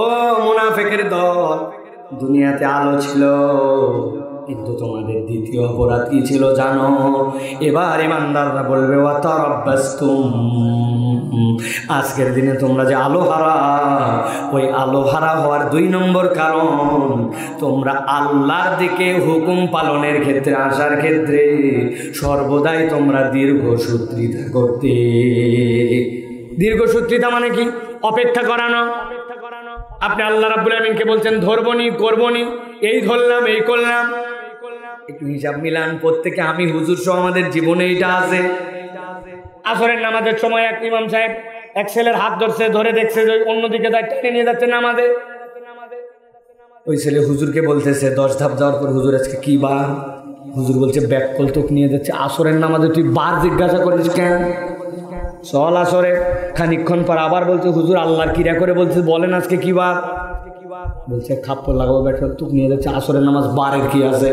ও মুনাফিকের দল, দুনিয়াতে আলো ছিল, কিন্তু তোমাদের দ্বিতীয় অপরাধ কি ছিল জানো? এবার ঈমানদাররা বলবে ওয়া তারাব্বাসতুম, আজকের দিনে তোমরা যে আলো হারা, ওই আলো হারা হওয়ার 2 নম্বর কারণ তোমরা আল্লাহর দিকে হুকুম পালনের ক্ষেত্রে আসার ক্ষেত্রে সর্বদাই তোমরা দীর্ঘসূত্রিতা করতে। দীর্ঘসূত্রিতা মানে কি? অপেক্ষা করানো। আপনি আল্লাহ রাব্বুল আমিনকে বলছেন ধরবনি, করবনি, এই ধরলাম, এই করলাম, একটু হিসাব মিলান প্রত্যেকে। আমি হুজুর সহ আমাদের জীবনে এটা আছে। আসরের নামাজের সময় এক ইমাম সাহেব এক ছেলের হাত ধরছে, ধরে দেখছে যে অন্যদিকে টেনে নিয়ে যাচ্ছে নামাজে। ওই ছেলে হুজুরকে বলতেছে 10 ধাপ যাওয়ার পর, হুজুর আজকে কি বার? হুজুর বলছে ব্যাক কলতক নিয়ে যাচ্ছে। আসরের নামাজে তুই বার জিজ্ঞাসা করিস কেন? চল আসরে। খানিকক্ষণ পর আবার বলছে হুজুর আল্লাহর কিরা করে বলছে, বলেন আজকে কি বার? বলছে থাপ্পড় লাগাবো, ব্যাট তুক নিয়ে যাচ্ছে। আসরের নামাজ বারের কি আছে?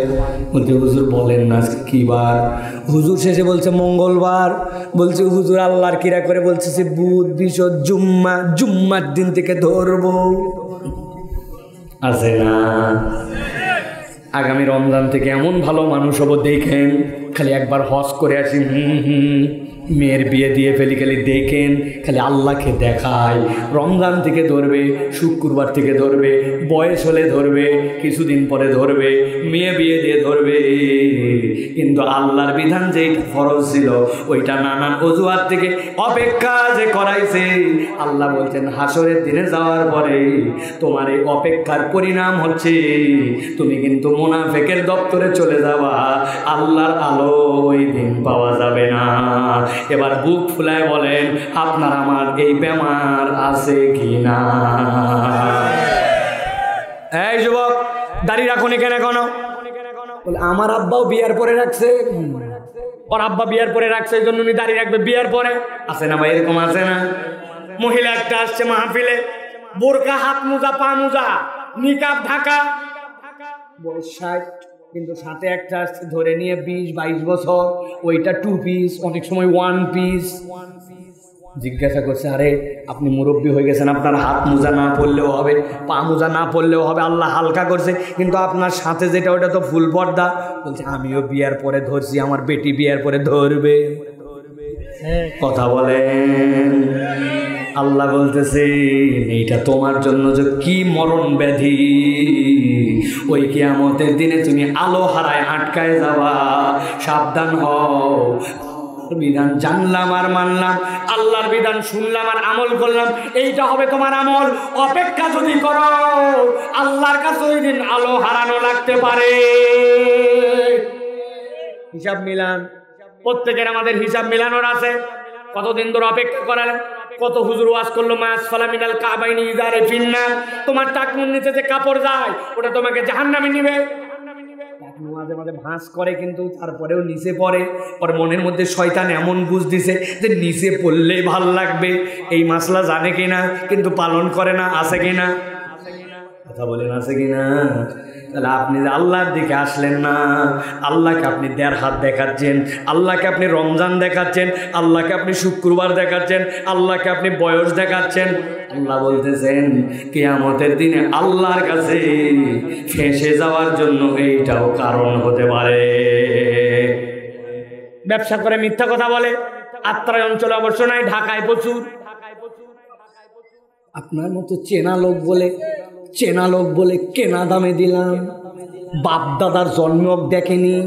বলছে হুজুর বলেন না আজকে কি বার? হুজুর শেষে বলছে মঙ্গলবার। বলছে হুজুর আল্লাহর কিরা করে বলছে সে বুধ, বৃহস্পতি, জুম্মা, জুম্মার দিন থেকে ধরবো, আছে না? আগামী রমজান থেকে এমন ভালো মানুষ হবো দেখেন, খালি একবার হজ করে আসি, মেয়ের বিয়ে দিয়ে ফেলি, খালি দেখেন, খালি আল্লাহকে দেখায়। রমজান থেকে ধরবে, শুক্রবার থেকে ধরবে, বয়স হলে ধরবে, কিছুদিন পরে ধরবে, মেয়ে বিয়ে দিয়ে ধরবে, কিন্তু আল্লাহর বিধান যেটা ফরজ ছিল ওইটা নানান অজুহাত থেকে অপেক্ষা যে করাইছে, আল্লাহ বলছেন হাসরের দিনে যাওয়ার পরে তোমার এই অপেক্ষার পরিণাম হচ্ছে তুমি কিন্তু মুনাফিকের দপ্তরে চলে যাবা, আল্লাহর আলো ওই দিন পাওয়া যাবে না। এবার বুক ফুলায় বলেন আপনার আমার এই বেমার আছে কি না? এই যুবক, দাড়ি রাখুন কেন এখনো? বলে আমার আব্বাও বিয়ার পরে রাখছে, ওর আব্বা বিয়ার পরে রাখছে এই জন্য উনি দাড়ি রাখবে বিয়ার পরে। আছে না ভাই, এরকম আছে না? মহিলা একটা আসছে মাহফিলে, বোরকা, হাত মোজা, পা মোজা, নিকাব ঢাকা, বয়স 60, কিন্তু সাথে একটা আসছে ধরে নিয়ে 20-22 বছর, ওইটা 2 পিস, অনেক সময় 1 পিস। জিজ্ঞাসা করছে আরে আপনি মুরব্বী হয়ে গেছেন, আপনার হাত মোজা না পড়লেও হবে, পা মোজা না পড়লেও হবে, আল্লাহ হালকা করছে, কিন্তু আপনার সাথে যেটা ওটা তো ফুল পর্দা। বলছে আমিও বিয়ার পরে ধরছি, আমার বেটি বিয়ার পরে ধরবে। কথা বলেন। আল্লাহ বলতেছে এইটা তোমার জন্য যে কি মরণ ব্যাধি, ওই কিয়ামতের দিনে তুমি আলো হারায় আটকায় যাবা, সাবধান হও। বিধান জানলাম আর মানলাম, আল্লাহর বিধান শুনলাম আর আমল করলাম, এইটা হবে তোমার আমল। অপেক্ষা যদি করো আল্লাহর কাছে ওই দিন আলো হারানো লাগতে পারে। হিসাব মিলান, প্রত্যেকের আমাদের হিসাব মিলানোর আছে। কতদিন ধরে অপেক্ষা করালেন? কত হুজুর ওয়াজ করলো মাসফালা মিনাল কাবাইনি ইজারে ফিন্নার, তোমার টাকনুর নিচে যে কাপড় যায় ওটা তোমাকে জাহান্নামে নিবে। মাঝে মাঝে ভাঁজ করে কিন্তু তারপরেও নিচে পড়ে, ওর মনের মধ্যে শয়তান এমন বুঝ দিছে যে নিচে পড়লেই ভাল লাগবে। এই মাসলা জানে কিনা কিন্তু পালন করে না, আছে কিনা? কথা বলেন আছে কিনা? তাহলে আপনি যে আল্লাহর দিকে আসলেন না, আল্লাহকে আপনি 1.5 হাত দেখাচ্ছেন, আল্লাহকে আপনি রমজান দেখাচ্ছেন, আল্লাহকে আপনি শুক্রবার দেখাচ্ছেন, আল্লাহকে আপনি বয়স দেখাচ্ছেন। আল্লাহ বলতেছেন কিয়ামতের দিনে আল্লাহর কাছে ফেঁসে যাওয়ার জন্য এইটাও কারণ হতে পারে। ব্যবসা করে মিথ্যা কথা বলে, আত্রাই অঞ্চলে অবশ্য নাই, ঢাকায় প্রচুর। আপনার মতো চেনা লোক বলে কেনা দামে দিলাম, বাপ দাদার জন্ম দেখেনি,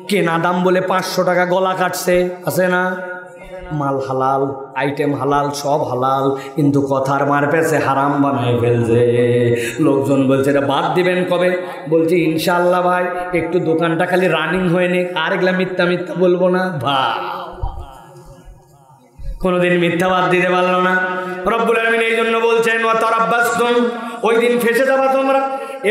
কেনা দাম বলে 500 টাকা গলা কাটছে, আছে না? মাল হালাল, আইটেম হালাল, সব হালাল, কিন্তু কথার মার পেছে হারাম বানায় ফেলছে। লোকজন বলছে এটা বাদ দিবেন কবে? বলছি ইনশাআল্লাহ ভাই, একটু দোকানটা খালি রানিং হয়ে নে, আর এগুলা মিথ্যা বলবো না। ভাই কোনোদিন মিথ্যা বাদ দিতে পারলো না। রব্বুল আলামিন এই জন্য বলছেন ওয়া তারাব্বাসতুম, ওই দিন ফেসে যাবা তোমরা।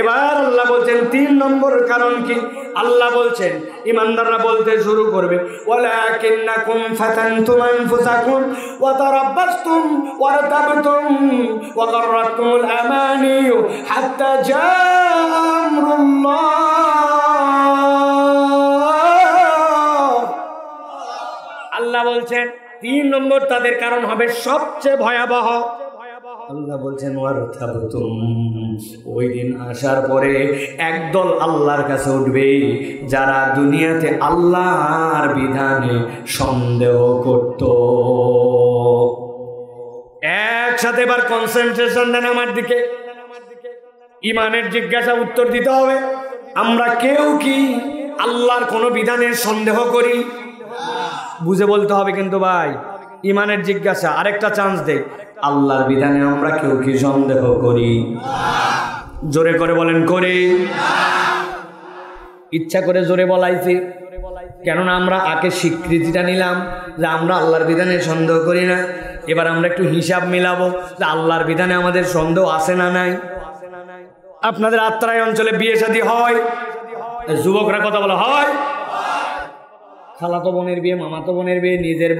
এবার আল্লাহ বলছেন 3 নম্বর কারণ কি? আল্লাহ বলছেন ইমানদাররা বলতে শুরু করবে ওয়ালাকিন্নাকুম ফাতানতুম আনফুসাকুম ওয়া তারাব্বাসতুম ওয়া তাবতুম ওয়া গাররাতকুমুল আমানি হাত্তা জাআ আমরুল্লাহ। আল্লাহ বলছেন 3 নম্বর তাদের কারণ হবে সবচেয়ে ভয়াবহ। আল্লাহ বলছেন ওই দিন আসার পরে একদল আল্লাহর কাছে উঠবে যারা দুনিয়াতে আল্লাহর বিধানে সন্দেহ করত। একসাথে এবার কনসেন্ট্রেশন দেন আমার দিকে। ইমানের জিজ্ঞাসা উত্তর দিতে হবে। আমরা কেউ কি আল্লাহর কোনো বিধানের সন্দেহ করি? বুঝে বলতে হবে কিন্তু ভাই। ইমানের জিজ্ঞাসা, আরেকটা চান্স দেই, আল্লাহর বিধানে আমরা কেউ কি সন্দেহ করি? জোরে করে বলেন করি। ইচ্ছা করে জোরে বলাইছি, কেননা আমরা আগে স্বীকৃতিটা নিলাম যে আমরা আল্লাহর বিধানে সন্দেহ করি না। এবার আমরা একটু হিসাব মিলাবো যে আল্লাহর বিধানে আমাদের সন্দেহ আছে না নাই। আপনাদের আত্রাই অঞ্চলে বিয়ে শাদী হয়, যুবকরা কথা বলা হয়, খালাতো বোনের বিয়ে, মামাতো বোনের বিয়ে, নিজের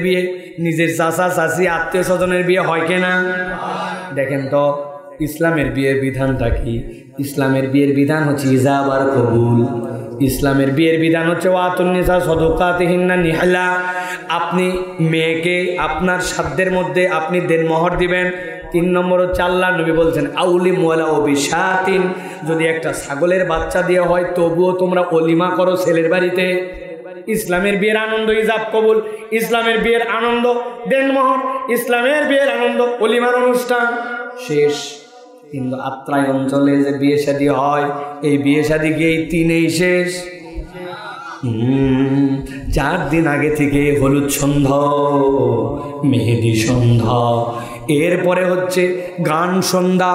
বিয়ে, নিজের চাচা চাচি আত্মীয় স্বজনের বিয়ে হয় কিনা? দেখেন তো ইসলামের বিয়ের বিধানটা কি? ইসলামের বিয়ের বিধান হচ্ছে ইজাব আর কবুল। ইসলামের বিয়ের বিধান হচ্ছে ওয়াতুন নিসা সাদাকাতিহিন্না নিহলা। আপনি মেয়েকে আপনার সাধ্যের মধ্যে আপনি দেনমোহর দিবেন। 3 নম্বর হচ্ছে আল্লাহ নবী বলছেন আউলি মোয়ালা অবিশাতিন, যদি একটা ছাগলের বাচ্চা দেওয়া হয় তবুও তোমরা অলিমা করো ছেলের বাড়িতে। ইসলামের বিয়ের আনন্দ ইজাব কবুল, ইসলামের বিয়ের আনন্দ দেনমোহর, ইসলামের বিয়ের আনন্দ অলিমার অনুষ্ঠান শেষ। কিন্তু আত্রাই অঞ্চলে যে বিয়ে শাদী হয়, এই বিয়ে শাদী গিয়েই 3এই শেষ। 4 দিন আগে থেকে হলুদ সন্ধ্যা, মেহেদি সন্ধ্যা, এরপরে হচ্ছে গান সন্ধ্যা।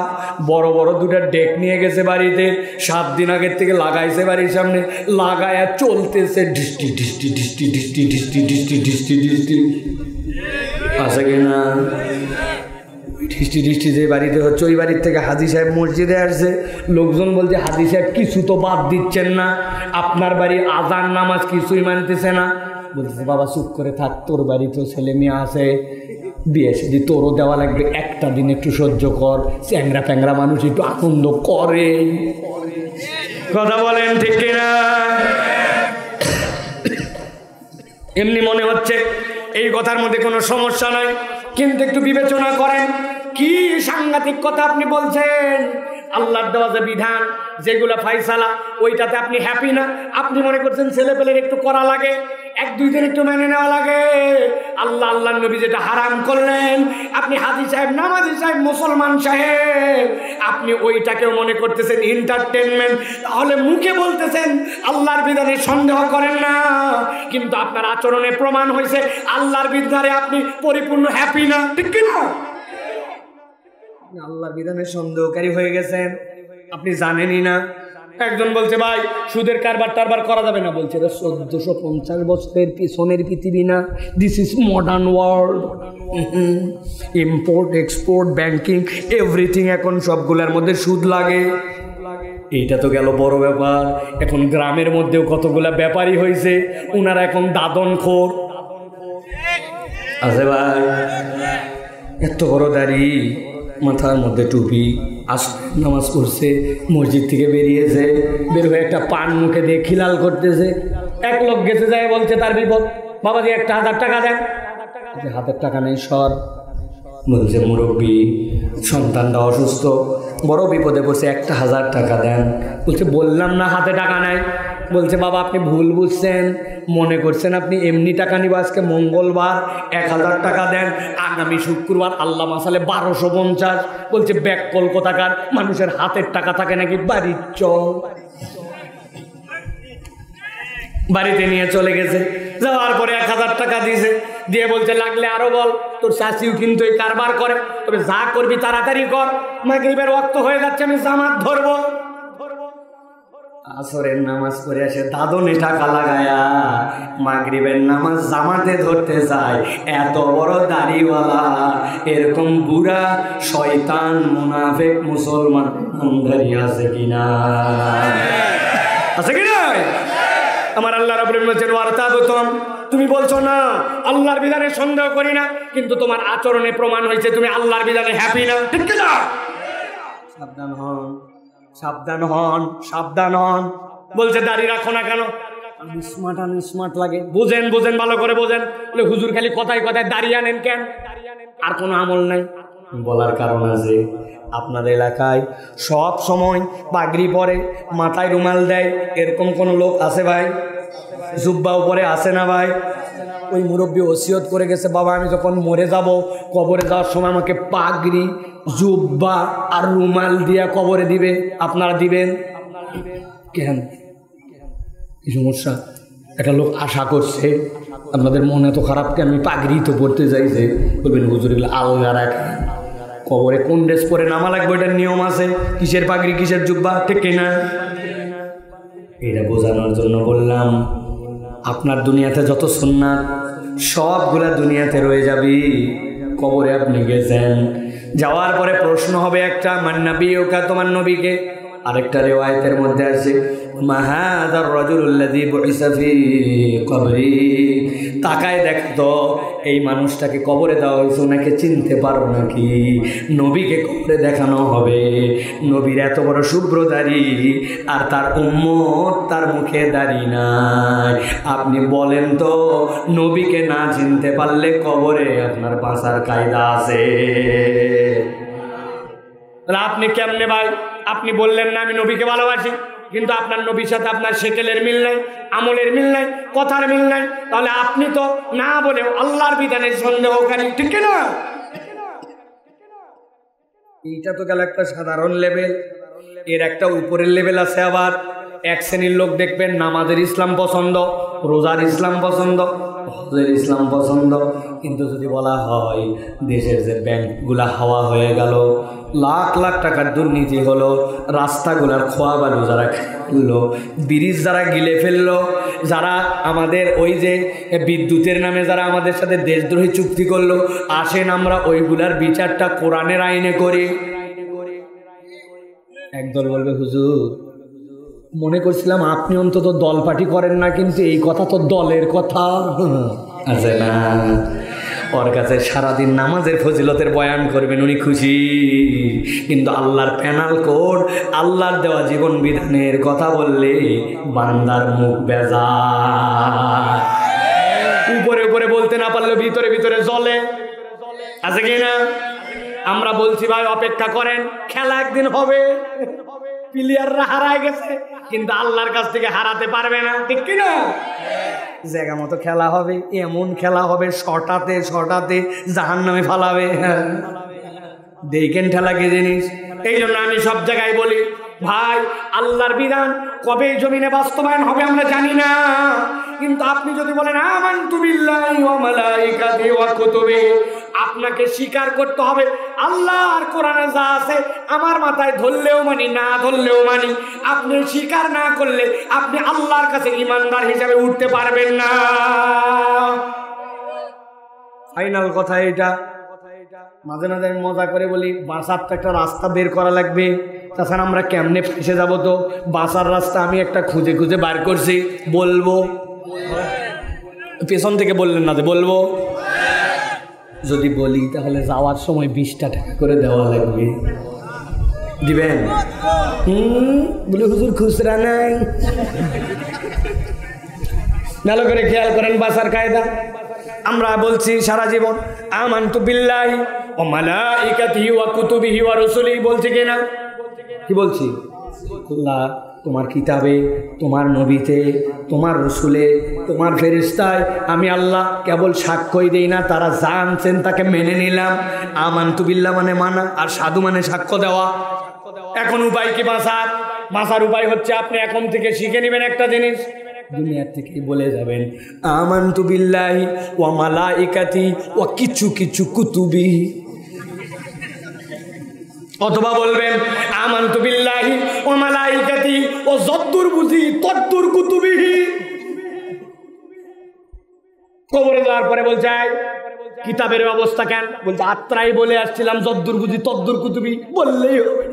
বড় বড় 2টা ডেক নিয়ে গেছে বাড়িতে, 7 দিন আগের থেকে লাগাইছে বাড়ির সামনে, লাগায়া চলতেছে ডিস্টি ডিস্টি ডিস্টি ডিস্টি ডিস্টি ডিস্টি ডিস্টি ডিস্টি। আছে কিনা? ডিস্টি ডিস্টি যে বাড়িতে হচ্ছে, ওই বাড়ির থেকে হাজী সাহেব মসজিদে আসছে। লোকজন বলছে, হাজী সাহেব কিছু তো বাদ দিচ্ছেন না, আপনার বাড়ির আজান নামাজ কিছুই মানতেছে না। বলতেছে, বাবা চুপ করে থাক, তোর বাড়ি তো ছেলে মেয়ে আছে, বিয়ে সাদি তোরও দেওয়া লাগবে, একটা দিন একটু সহ্য কর। চ্যাংরা ফ্যাংরা মানুষ একটু আনন্দ করে। কথা বলেন ঠিক কিনা? এমনি মনে হচ্ছে এই কথার মধ্যে কোনো সমস্যা নাই, কিন্তু একটু বিবেচনা করেন, কি সাংঘাতিক কথা আপনি বলছেন। আল্লাহর দেওয়া যে বিধান, যেগুলো ফাইসালা, ওইটাতে আপনি হ্যাপি না। আপনি মনে করছেন ছেলে পেলের একটু করা লাগে, 1-2 দিন একটু মেনে নেওয়া লাগে। আল্লাহ নবী যেটা হারাম করলেন, আপনি হাজী সাহেব, নামাজি সাহেব, মুসলমান সাহেব, আপনি ওইটাকেও মনে করতেছেন এন্টারটেনমেন্ট। তাহলে মুখে বলতেছেন আল্লাহর বিধানে সন্দেহ করেন না, কিন্তু আপনার আচরণে প্রমাণ হয়েছে আল্লাহর বিধানে আপনি পরিপূর্ণ হ্যাপি না। ঠিক কিনা? আল্লাহর বিধানে সন্দেহকারী হয়ে গেছেন, আপনি জানেনই না। একজন বলছে, ভাই সুদের কারবার টারবার করা যাবে না। বলছে, 1450 বছরের পিছনের পৃথিবী না, this is modern world. Import export banking everything, এখন সবগুলোর মধ্যে সুদ লাগে। এইটা তো গেল বড় ব্যাপার। এখন গ্রামের মধ্যেও কতগুলা ব্যাপারী হয়েছে, ওনারা এখন দাদনখোর আছে। ভাই এত বড় দাড়ি, মাথার মধ্যে টুপি, নামাজ পড়ছে, মসজিদ থেকে বেরিয়েছে, বের হয়ে একটা পান মুখে দিয়ে খিলাল করতেছে। এক লোক গেছে, যায় বলছে তার বিপদ, বাবাজি 1000 টাকা দেন। হাতের টাকা নেই, সর। বলছে, মুরব্বী সন্তানটা অসুস্থ, বড় বিপদে পড়ছে, 1000 টাকা দেন। বলছে, বললাম না হাতে টাকা নাই। বলছে, বাবা আপনি ভুল বুঝছেন, মনে করছেন আপনি এমনি টাকা নিব, আজকে মঙ্গলবার 1000 টাকা দেন, আগামী শুক্রবার আল্লাহ মাসালে 1250। বলছে, ব্যাক কলকাতাকার, মানুষের হাতের টাকা থাকে নাকি বাড়ির চল। বাড়িতে নিয়ে চলে গেছে, যাওয়ার পরে 1000 টাকা দিয়েছে, দিয়ে বলছে লাগলে আরো বল, তোর শাশিও কিন্তু এই কারবার করে, তবে যা করবি তাড়াতাড়ি কর, মাগরিবের ওয়াক্ত হয়ে যাচ্ছে, আমি জামাত ধরবো। আসরের নামাজ পড়ে আসে, দাদনে টাকা লাগায়া মাগরিবের নামাজ জামাতে ধরতে যায়। এত বড় দাড়িওয়ালা, এরকম বুড়া শয়তান মুনাফিক মুসলমান দাঁড়িয়ে আছে কিনা? আছে কিনা? আমার আল্লাহ রাব্বুল আলামিন বলেছেন, ওয়ারতাবতুম, তুমি বলছো না আল্লাহর বিধানে সন্দেহ করি না, কিন্তু তোমার আচরণে প্রমাণ হয়েছে তুমি আল্লাহর বিধানে হ্যাপি না। ঠিক কিনা? সাবধান হন, সাবধান হন, সাবধান হন। বলছে, দাড়ি রাখো না কেন? স্মার্ট লাগে। বুঝেন, বুঝেন, ভালো করে বোঝেন। বলে, হুজুর খালি কথায় কথায় দাঁড়িয়ে আনেন কেন, আর কোনো আমল নাই? বলার কারণ আছে, আপনার এলাকায় সব সময় পাগড়ি পরে, মাথায় রুমাল দেয়, এরকম কোন লোক আছে ভাই? জুব্বা উপরে আছে না ভাই? ওই মুরব্বী ওসিয়ত করে গেছে, বাবা আমি যখন মরে যাব, কবরে যাওয়ার সময় আমাকে পাগড়ি, জুব্বা আর রুমাল দিয়া কবরে দিবে, আপনারা দিবেন কেন? কি সমস্যা? একটা লোক আশা করছে, আপনাদের মনে তো খারাপ কেন? আমি পাগড়ি তো পড়তে চাইছে। বলবেন, হুজুর এগুলো আলগা রাখেন, কবরে কোন ড্রেস পরে নামা লাগবে এটার নিয়ম আছে, কিসের পাগড়ি কিসের জুব্বা, ঠিক কিনা? এটা বোঝানোর জন্য বললাম, আপনার দুনিয়াতে যত সুন্নাত সবগুলা দুনিয়াতে রয়ে যাবি। কবরে আপনি গেছেন, যাওয়ার পরে প্রশ্ন হবে একটা, মান নবিয়ুকা, তোমার নবীকে? আরেকটা রিওয়ায়াতের মধ্যে আছে, মা হাযার রাজুলুল্লাযী বুইসা ফী কবরি, তাকায় দেখতো এই মানুষটাকে কবরে দেওয়া হয়েছে, ওনাকে চিনতে পারো নাকি? নবীকে কবরে দেখানো হবে, নবীর এত বড় শুভ্র দাড়ি, আর তার উম্মত তার মুখে দাড়ি নাই। আপনি বলেন তো, নবীকে না চিনতে পারলে কবরে আপনার বাঁচার কায়দা আছে? আপনি কেমনে ভাই? আপনি বললেন না আমি নবীকে ভালোবাসি, কিন্তু আপনার নবীর সাথে আপনার শেকেলের মিল নাই, আমলের মিল নাই, কথার মিল নাই, তাহলে আপনি তো না বলেও আল্লাহর বিধানে সন্দেহকারী। ঠিক না? এইটা তো গেল একটা সাধারণ লেভেল, এর একটা উপরের লেভেল আছে। আবার এক শ্রেণীর লোক দেখবেন নামাজের ইসলাম পছন্দ, রোজার ইসলাম পছন্দ, হজের ইসলাম পছন্দ, কিন্তু যদি বলা হয় দেশের যে ব্যাংকগুলা হাওয়া হয়ে গেল, লাখ লাখ টাকার দুর্নীতি হলো, রাস্তাগুলার খোয়া বালু যারা খেললো, ব্রিজ যারা গিলে ফেললো, যারা আমাদের ওই যে বিদ্যুতের নামে যারা আমাদের সাথে দেশদ্রোহী চুক্তি করলো, আসেন আমরা ওইগুলার বিচারটা কোরআনের আইনে করি। একদল বলবে হুজুর মনে করছিলাম আপনি অন্তত দল পার্টি করেন না, কিন্তু এই কথা তো দলের কথা আছে না। ওর কাছে সারাদিন নামাজের ফজিলতের বয়ান করবেন, উনি খুশি, কিন্তু আল্লাহর প্যানাল কোড, আল্লাহর দেওয়া জীবন বিধানের কথা বললে বান্দার মুখ বেজার। উপরে উপরে বলতে না পারলে ভিতরে ভিতরে জ্বলে, আছে কি না? আমরা বলছি ভাই অপেক্ষা করেন, খেলা একদিন হবে, প্লেয়াররা হারায় গেছে কিন্তু আল্লাহর কাছ থেকে হারাতে পারবে না, ঠিক কিনা? জায়গা মতো খেলা হবে, এমন খেলা হবে শটাতে শটাতে জাহান্নামে ফালাবে। দেখেন ঠেলা কি জিনিস। এই জন্য আমি সব জায়গায় বলি ভাই আল্লাহর বিধান কবে জমিনে বাস্তবায়ন হবে আমরা জানি না, কিন্তু আপনি যদি বলেন আমানতু বিল্লাহি ওয়া মালাইকাতিহি ওয়া কুতুবিহি, আপনাকে স্বীকার করতে হবে আল্লাহর কোরআনে যা আছে আমার মাথায় ধরলেও মানি, না ধরলেও মানি। আপনি স্বীকার না করলে আপনি আল্লাহর কাছে ঈমানদার হিসেবে উঠতে পারবেন না। ফাইনাল কথা এটা। মাঝে মাঝে আমি মজা করে বলি বাঁচার তো একটা রাস্তা বের করা লাগবে, তাছাড়া আমরা কেমনে ফেসে যাবো? তো বাঁচার রাস্তা আমি একটা খুঁজে খুঁজে বার করছি, বলবো? পেছন থেকে বললেন না যে বলবো? যদি বলি তাহলে যাওয়ার সময় 20টা টাকা করে দেওয়া লাগবে, দিবেন? বলে হুজুর খুচরা নাই। ভালো করে খেয়াল করেন বাঁচার কায়দা। আমরা বলছি সারা জীবন আমানতু বিল্লাহি ওয়া মালাইকাতিহি ওয়া কুতুবিহি ওয়া রুসুলিহি, বলছি কিনা? কি বলছি? আল্লাহ তোমার কিতাবে, তোমার নবীতে, তোমার রসুলে, তোমার ফেরেশতায় আমি আল্লাহ কেবল সাক্ষ্যই দেই না, তারা যা আনছেন তাকে মেনে নিলাম। আমানতু বিল্লাহ মানে মানা, আর সাধু মানে সাক্ষ্য দেওয়া। এখন উপায় কি বাঁচার? বাঁচার উপায় হচ্ছে আপনি এখন থেকে শিখে নেবেন একটা জিনিস, দুনিয়ার থেকে বলে যাবেন আমানতু বিল্লাহি ওয়া মালাইকাতিহি ওয়া কিছু কিছু কুতুবিহি, অথবা বলবেন আমানতু বিল্লাহি ওয়া মালাইকাতিহি ওয়া যদ্দুর বুঝি তদ্দুর কুতুবিহি। কবরে যাওয়ার পরে বলছে কিতাবের ব্যবস্থা কেন? বলছে আত্রাই বলে আসছিলাম যদ্দুর বুঝি তদ্দুর কুতুবি, বললেই হবে।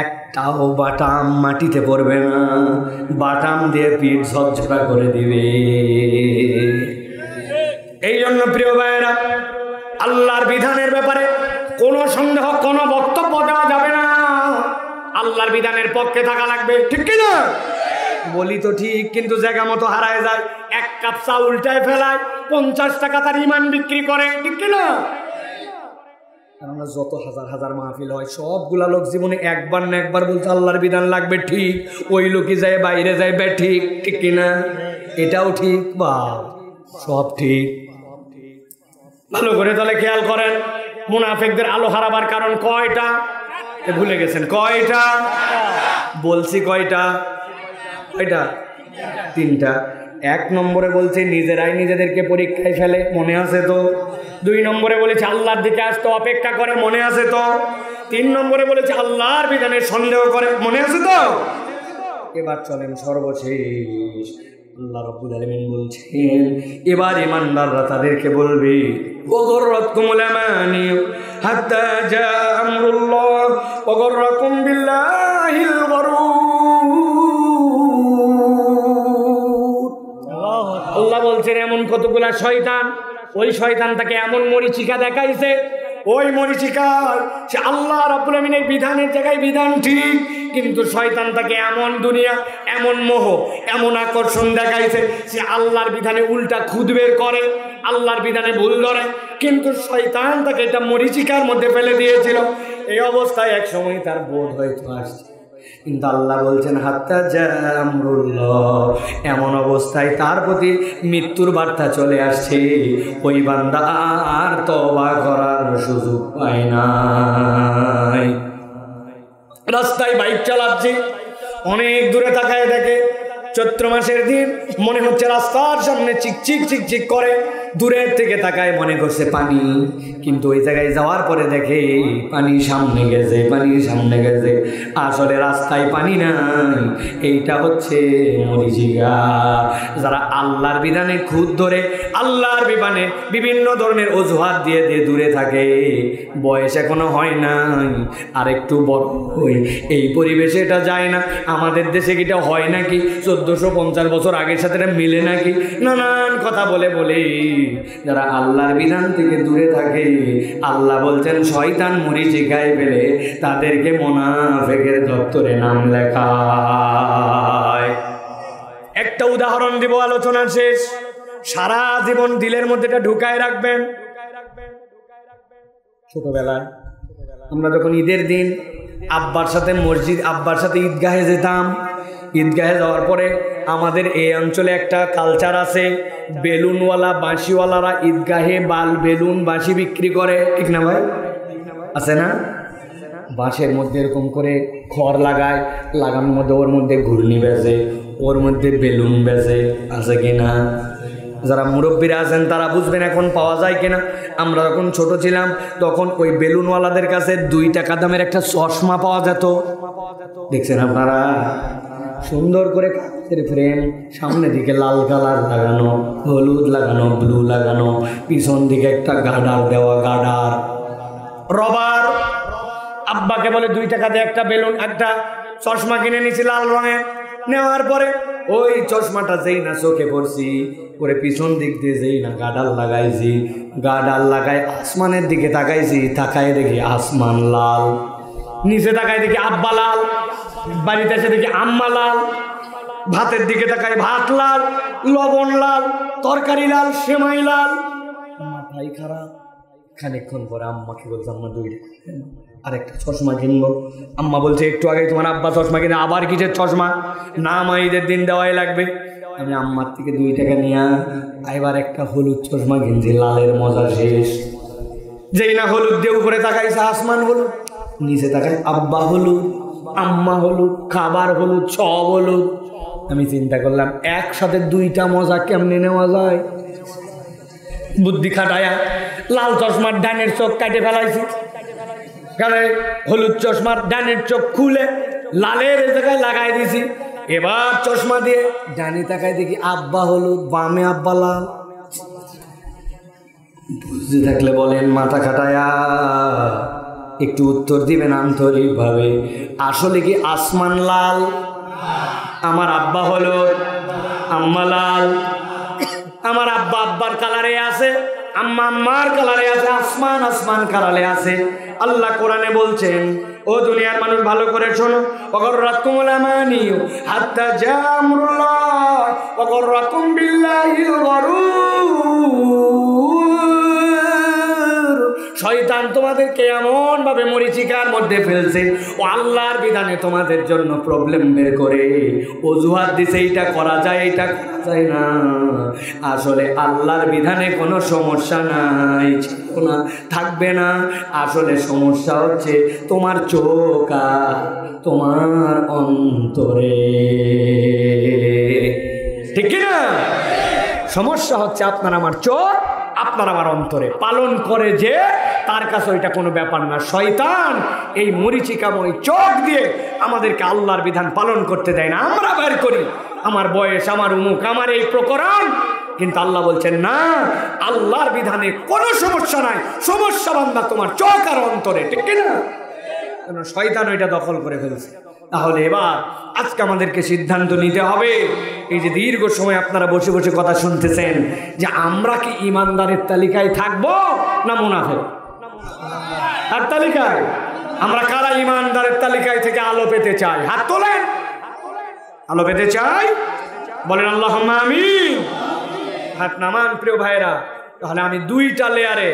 একটাও বাটাম মাটিতে পড়বে না, বাটাম দিয়ে পিঠ ঝরঝরা করে দিবে। এই জন্য প্রিয় ভাইয়েরা আল্লাহর বিধানের ব্যাপারে কোনো সন্দেহ, কোনো বক্তব্য দেওয়া যাবে না। আল্লাহর বিধানের পক্ষে থাকা লাগবে, ঠিক কিনা? বলি তো ঠিক, কিন্তু জায়গা মতো হারায় যায়। এক কাপ চা উল্টায় ফেলায় 50 টাকা তার ইমান বিক্রি করে, ঠিক কিনা? আমরা যত হাজার হাজার মাহফিল হয় সবগুলা লোক জীবনে একবার না একবার বলছে আল্লাহর বিধান লাগবে, ঠিক। ওই লোকই যায় বাইরে যায় বে, ঠিক ঠিক কিনা? এটাও ঠিক বা সব ঠিক। ভালো করে তাহলে খেয়াল করেন, মুনাফিকদের আলো হারাবার কারণ কয়টা? ভুলে গেছেন কয়টা? বলছি কয়টা? কয়টা? 3টা। 1 নম্বরে বলছে নিজেরাই নিজেদেরকে পরীক্ষায় ফেলে, মনে আছে তো? 2 নম্বরে বলেছে আল্লাহর দিকে আসতে অপেক্ষা করে, মনে আছে তো? 3 নম্বরে বলেছে আল্লাহর বিধানে সন্দেহ করে, মনে আছে তো? এবার চলেন সর্বশেষ, আল্লাহ রাব্বুল আলামিন বলছেন এবার ঈমানদাররা তাদেরকে বলবে ওগররাতকুমুল আমানি হাত্তা জা আমরুল্লাহ ওগররাকুম বিল্লাহিল গরুর। আল্লাহ বলছেন এমন কতগুলা শয়তান, ওই শয়তান তাকে এমন মরিচিকা দেখাইছে, ওই মরিচিকায় সে আল্লাহ রাব্বুল আমিনের বিধানের জায়গায় বিধান ঠিক, কিন্তু শয়তান তাকে এমন দুনিয়া, এমন মোহ, এমন আকর্ষণ দেখাইছে সে আল্লাহর বিধানে উল্টা খুদ বের করে, আল্লাহর বিধানে ভুল ধরে, কিন্তু শয়তান তাকে এটা মরিচিকার মধ্যে ফেলে দিয়েছিল। এই অবস্থায় এক সময় তার বোধ হয়তো আসছে, কিন্তু আল্লাহ বলছেন হাত্তা জা আমরুল্লাহ, এমন অবস্থায় তার প্রতি মৃত্যুর বার্তা চলে আসছে, ওই বান্দা আর তওবা করার সুযোগ পায় নাই। রাস্তায় বাইক চালাচ্ছি, অনেক দূরে তাকায় দেখে চৈত্র মাসের দিন, মনে হচ্ছে রাস্তার সামনে চিকচিক চিকচিক করে, দূরের থেকে তাকায় মনে করছে পানি, কিন্তু ওই জায়গায় যাওয়ার পরে দেখে পানি সামনে গেছে, পানি সামনে গেছে, আসলে রাস্তায় পানি নাই, এইটা হচ্ছে মরিচিকা। যারা আল্লাহর বিধানে খুদ ধরে, আল্লাহর বিধানে বিভিন্ন ধরনের অজুহাত দিয়ে দিয়ে দূরে থাকে, বয়স এখনো হয় নাই, আর একটু বড় হই, এই পরিবেশে এটা যায় না। আমাদের দেশে এটা হয় নাকি, 1450 বছর আগের সাথে এটা মিলে নাকি, নানান কথা বলে বলে যারা আল্লাহর বিধান থেকে দূরে থাকে, আল্লাহ বলছেন শয়তান মরিচিকায় ফেলে তাদেরকে মুনাফিকের দপ্তরে নাম লেখায়। একটা উদাহরণ দিব, আলোচনা শেষ। সারা জীবন দিলের মধ্যে এটা ঢুকায় রাখবেন। ছোটবেলায় আমরা যখন ঈদের দিন আব্বার সাথে আব্বার সাথে ঈদগাহে যেতাম, ঈদগাহে যাওয়ার পরে আমাদের এই অঞ্চলে একটা কালচার আছে, বেলুনওয়ালা বাঁশিওয়ালারা ঈদগাহে বেলুন বাঁশি বিক্রি করে, ঠিক না ভাই? আছে না? বাঁশের মধ্যে এরকম করে খড় লাগায়, লাগানোর মধ্যে ওর মধ্যে ঘূর্ণি বেজে, ওর মধ্যে বেলুন বেজে, আছে কিনা? যারা মুরব্বীরা আছেন তারা বুঝবেন এখন পাওয়া যায় কিনা। আমরা যখন ছোট ছিলাম তখন ওই বেলুনওয়ালাদের কাছে 2 টাকা দামের একটা চশমা পাওয়া যেত, দেখছেন আপনারা? সুন্দর করে কাচের ফ্রেম, সামনে দিকে লাল কালার লাগানো, হলুদ লাগানো, ব্লু লাগানো, পিছন দিকে একটা গার্ডার দেওয়া, গার্ডার রবার। আব্বাকে বলে 2 টাকা দিয়ে একটা বেলুন, একটা চশমা কিনে নিয়েছি লাল রঙের। নেওয়ার পরে ওই চশমাটা যেই না চোখে পড়ছি, করে পিছন দিক দিয়ে যেই না গার্ডার লাগাইছি, গার্ডার লাগাই আসমানের দিকে তাকাইছি, তাকায় দেখি আসমান লাল, নিচে তাকায় দেখি আব্বা লাল, বাড়িতে এসে দেখি আম্মা লাল, ভাতের দিকে তাকায় ভাত লাল, লবণ লাল, তরকারি লাল, সেমাই লাল, মাথাই খারাপ। খানিকক্ষণ পরে আম্মাকে বলছে আম্মা 2 টাকা আরেকটা চশমা কিনবো। আম্মা বলছে একটু আগে তোমার আব্বা চশমা কিনে, আবার কিসের চশমা? না মা ঈদের দিন দেওয়াই লাগবে। আমি আম্মার থেকে 2 টাকা নিয়ে এবার একটা হলুদ চশমা কিনছি, লালের মজা শেষ। যেই না হলুদ দিয়ে উপরে তাকাইছে আসমান হলুদ, নিচে তাকায় আব্বা হলুদ, আম্মা হলুদ, খাবার হলুদ, সব হলুদ। আমি চিন্তা করলাম একসাথে 2টা মজা কেমনে নেওয়া যায়। বুদ্ধি খাটায়া লাল চশমার ডানের চোখ কাটে ফেলাইছি, কারণ হলুদ চশমার ডানের চোখ খুলে লালের জায়গায় লাগাই দিছি। এবার চশমা দিয়ে ডানে তাকায় দেখি আব্বা হলুদ, বামে আব্বা লাল। বুঝতে থাকলে বলেন মাথা খাটায়া একটু উত্তর দিবেন আন্তরিক ভাবে, আসলে কি আসমান লাল? আমার আব্বা হলুদ, আম্মা লাল। আমার আব্বা আব্বার কালারে আছে, আম্মা আম্মার কালারে আছে, আসমান আসমান কালারে আছে। আল্লাহ কোরআনে বলছেন, ও দুনিয়ার মানুষ ভালো করে শোনো, ওয়াগররাকুমুল আমানিয়ু হাত্তা জামরুল্লাহ ওয়াগররাকুম বিল্লাহিল গরুর। শয়তান তোমাদেরকে এমন ভাবে মরিচিকার মধ্যে ফেলছে, ও আল্লাহর বিধানে তোমাদের জন্য প্রবলেম বের করে অজুহাত দিছে, এইটা করা যায়, এইটা করা যায় না। আসলে আল্লাহর বিধানে কোনো সমস্যা নাই, ছিল না, থাকবে না। আসলে সমস্যা হচ্ছে তোমার চোখ আর তোমার অন্তরে, ঠিক না? সমস্যা হচ্ছে আপনার আমার চোখ, আপনার আমার অন্তরে। পালন করে যে তার কাছে ওইটা কোনো ব্যাপার না। শয়তান এই মরিচিকাময় চোখ দিয়ে আমাদেরকে আল্লাহর বিধান পালন করতে দেয় না। আমরা বের করি আমার বয়স, আমার উমুক, আমার এই প্রকরণ, কিন্তু আল্লাহ বলছেন না, আল্লাহর বিধানে কোনো সমস্যা নাই, সমস্যা বান্দা তোমার চোখ আর অন্তরে, ঠিক না? কেন শয়তান ওইটা দখল করে ফেলছে। তাহলে এবার আজকে আমাদেরকে সিদ্ধান্ত নিতে হবে, এই যে দীর্ঘ সময় আপনারা বসে বসে কথা শুনতেছেন, যে আমরা কি ইমানদারের তালিকায় থাকবো না মুনাফিক তার তালিকায়? আমরা কারা ইমানদারের তালিকায় থেকে আলো পেতে চাই? হাত তোলেন। আলো পেতে চাই, বলেন আল্লাহুম্মা আমিন। হাত নামান প্রিয় ভাইরা। তাহলে আমি 2টা লেয়ারে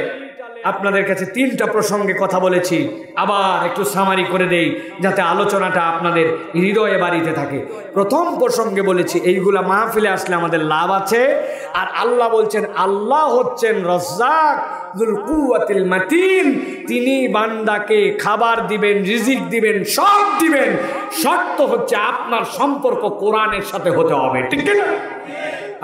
আপনাদের কাছে 3টা প্রসঙ্গে কথা বলেছি, আবার একটু সামারি করে দেই যাতে আলোচনাটা আপনাদের হৃদয়ে বাড়িতে থাকে। প্রথম প্রসঙ্গে বলেছি এইগুলা মাহফিলে আসলে আমাদের লাভ আছে। আর আল্লাহ বলছেন, আল্লাহ হচ্ছেন রাজ্জাক যুল কুওয়াতিল মাতিন, তিনি বান্দাকে খাবার দিবেন, রিজিক দিবেন, সব দিবেন। শর্ত হচ্ছে আপনার সম্পর্ক কোরআনের সাথে হতে হবে, ঠিক না?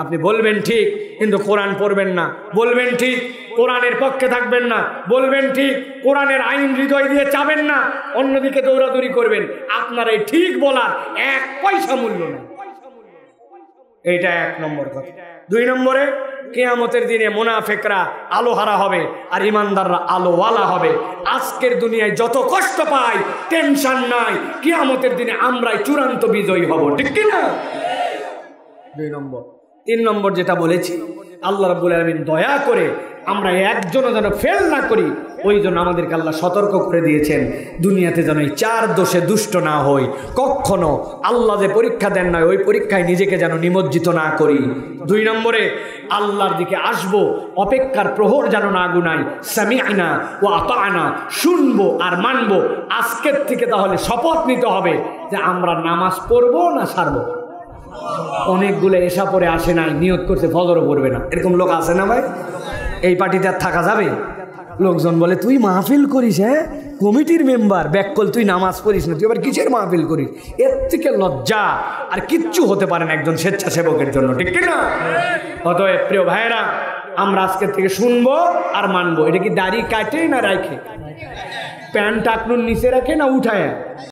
আপনি বলবেন ঠিক কিন্তু কোরআন পড়বেন না, বলবেন ঠিক কোরআনের পক্ষে থাকবেন না, বলবেন ঠিক কোরআনের আইন হৃদয় দিয়ে চাবেন না, অন্যদিকে দৌড়াদৌড়ি করবেন। আপনার এই ঠিক বলার 1 পয়সা মূল্য নেই। এইটা 1 নম্বর কথা। 2 নম্বরে, কিয়ামতের দিনে মুনাফিকরা আলোহারা হবে আর ইমানদাররা আলোওয়ালা হবে। আজকের দুনিয়ায় যত কষ্ট পাই, টেনশন নাই, কিয়ামতের দিনে আমরাই চূড়ান্ত বিজয়ী হব, ঠিক কি না? 2 নম্বর। 3 নম্বর যেটা বলেছি, আল্লাহ রাব্বুল আলামিন দয়া করে আমরা একজনও যেন ফেল না করি, ওই জন্য আমাদেরকে আল্লাহ সতর্ক করে দিয়েছেন দুনিয়াতে যেন এই 4 দোষে দুষ্ট না হই, কখনো আল্লাহ যে পরীক্ষা দেন না ওই পরীক্ষায় নিজেকে যেন নিমজ্জিত না করি। 2 নম্বরে, আল্লাহর দিকে আসবো, অপেক্ষার প্রহর যেন না গুনাই। সামি'না ওয়া আতা'না, শুনবো আর মানবো। আজকের থেকে তাহলে শপথ নিতে হবে যে আমরা নামাজ পড়বো না ছাড়বো। অনেকগুলো এসা পরে আসে নাই, নিয়ত করতে ফজরও পড়বে না, এরকম লোক আছে না ভাই? এই পার্টিতে আর থাকা যাবে? লোকজন বলে, তুই মাহফিল করিস, হ্যাঁ কমিটির মেম্বার, ব্যাককল তুই নামাজ পড়িস না, তুই আবার কিসের মাহফিল করিস? এর থেকে লজ্জা আর কিচ্ছু হতে পারে না একজন স্বেচ্ছাসেবকের জন্য, ঠিক না? অতএব প্রিয় ভাইয়েরা, আমরা আজকের থেকে শুনবো আর মানবো। এটা কি দাড়ি কাটে না রাখে? প্যান্ট টাকনুর নিচে রাখে না উঠায়?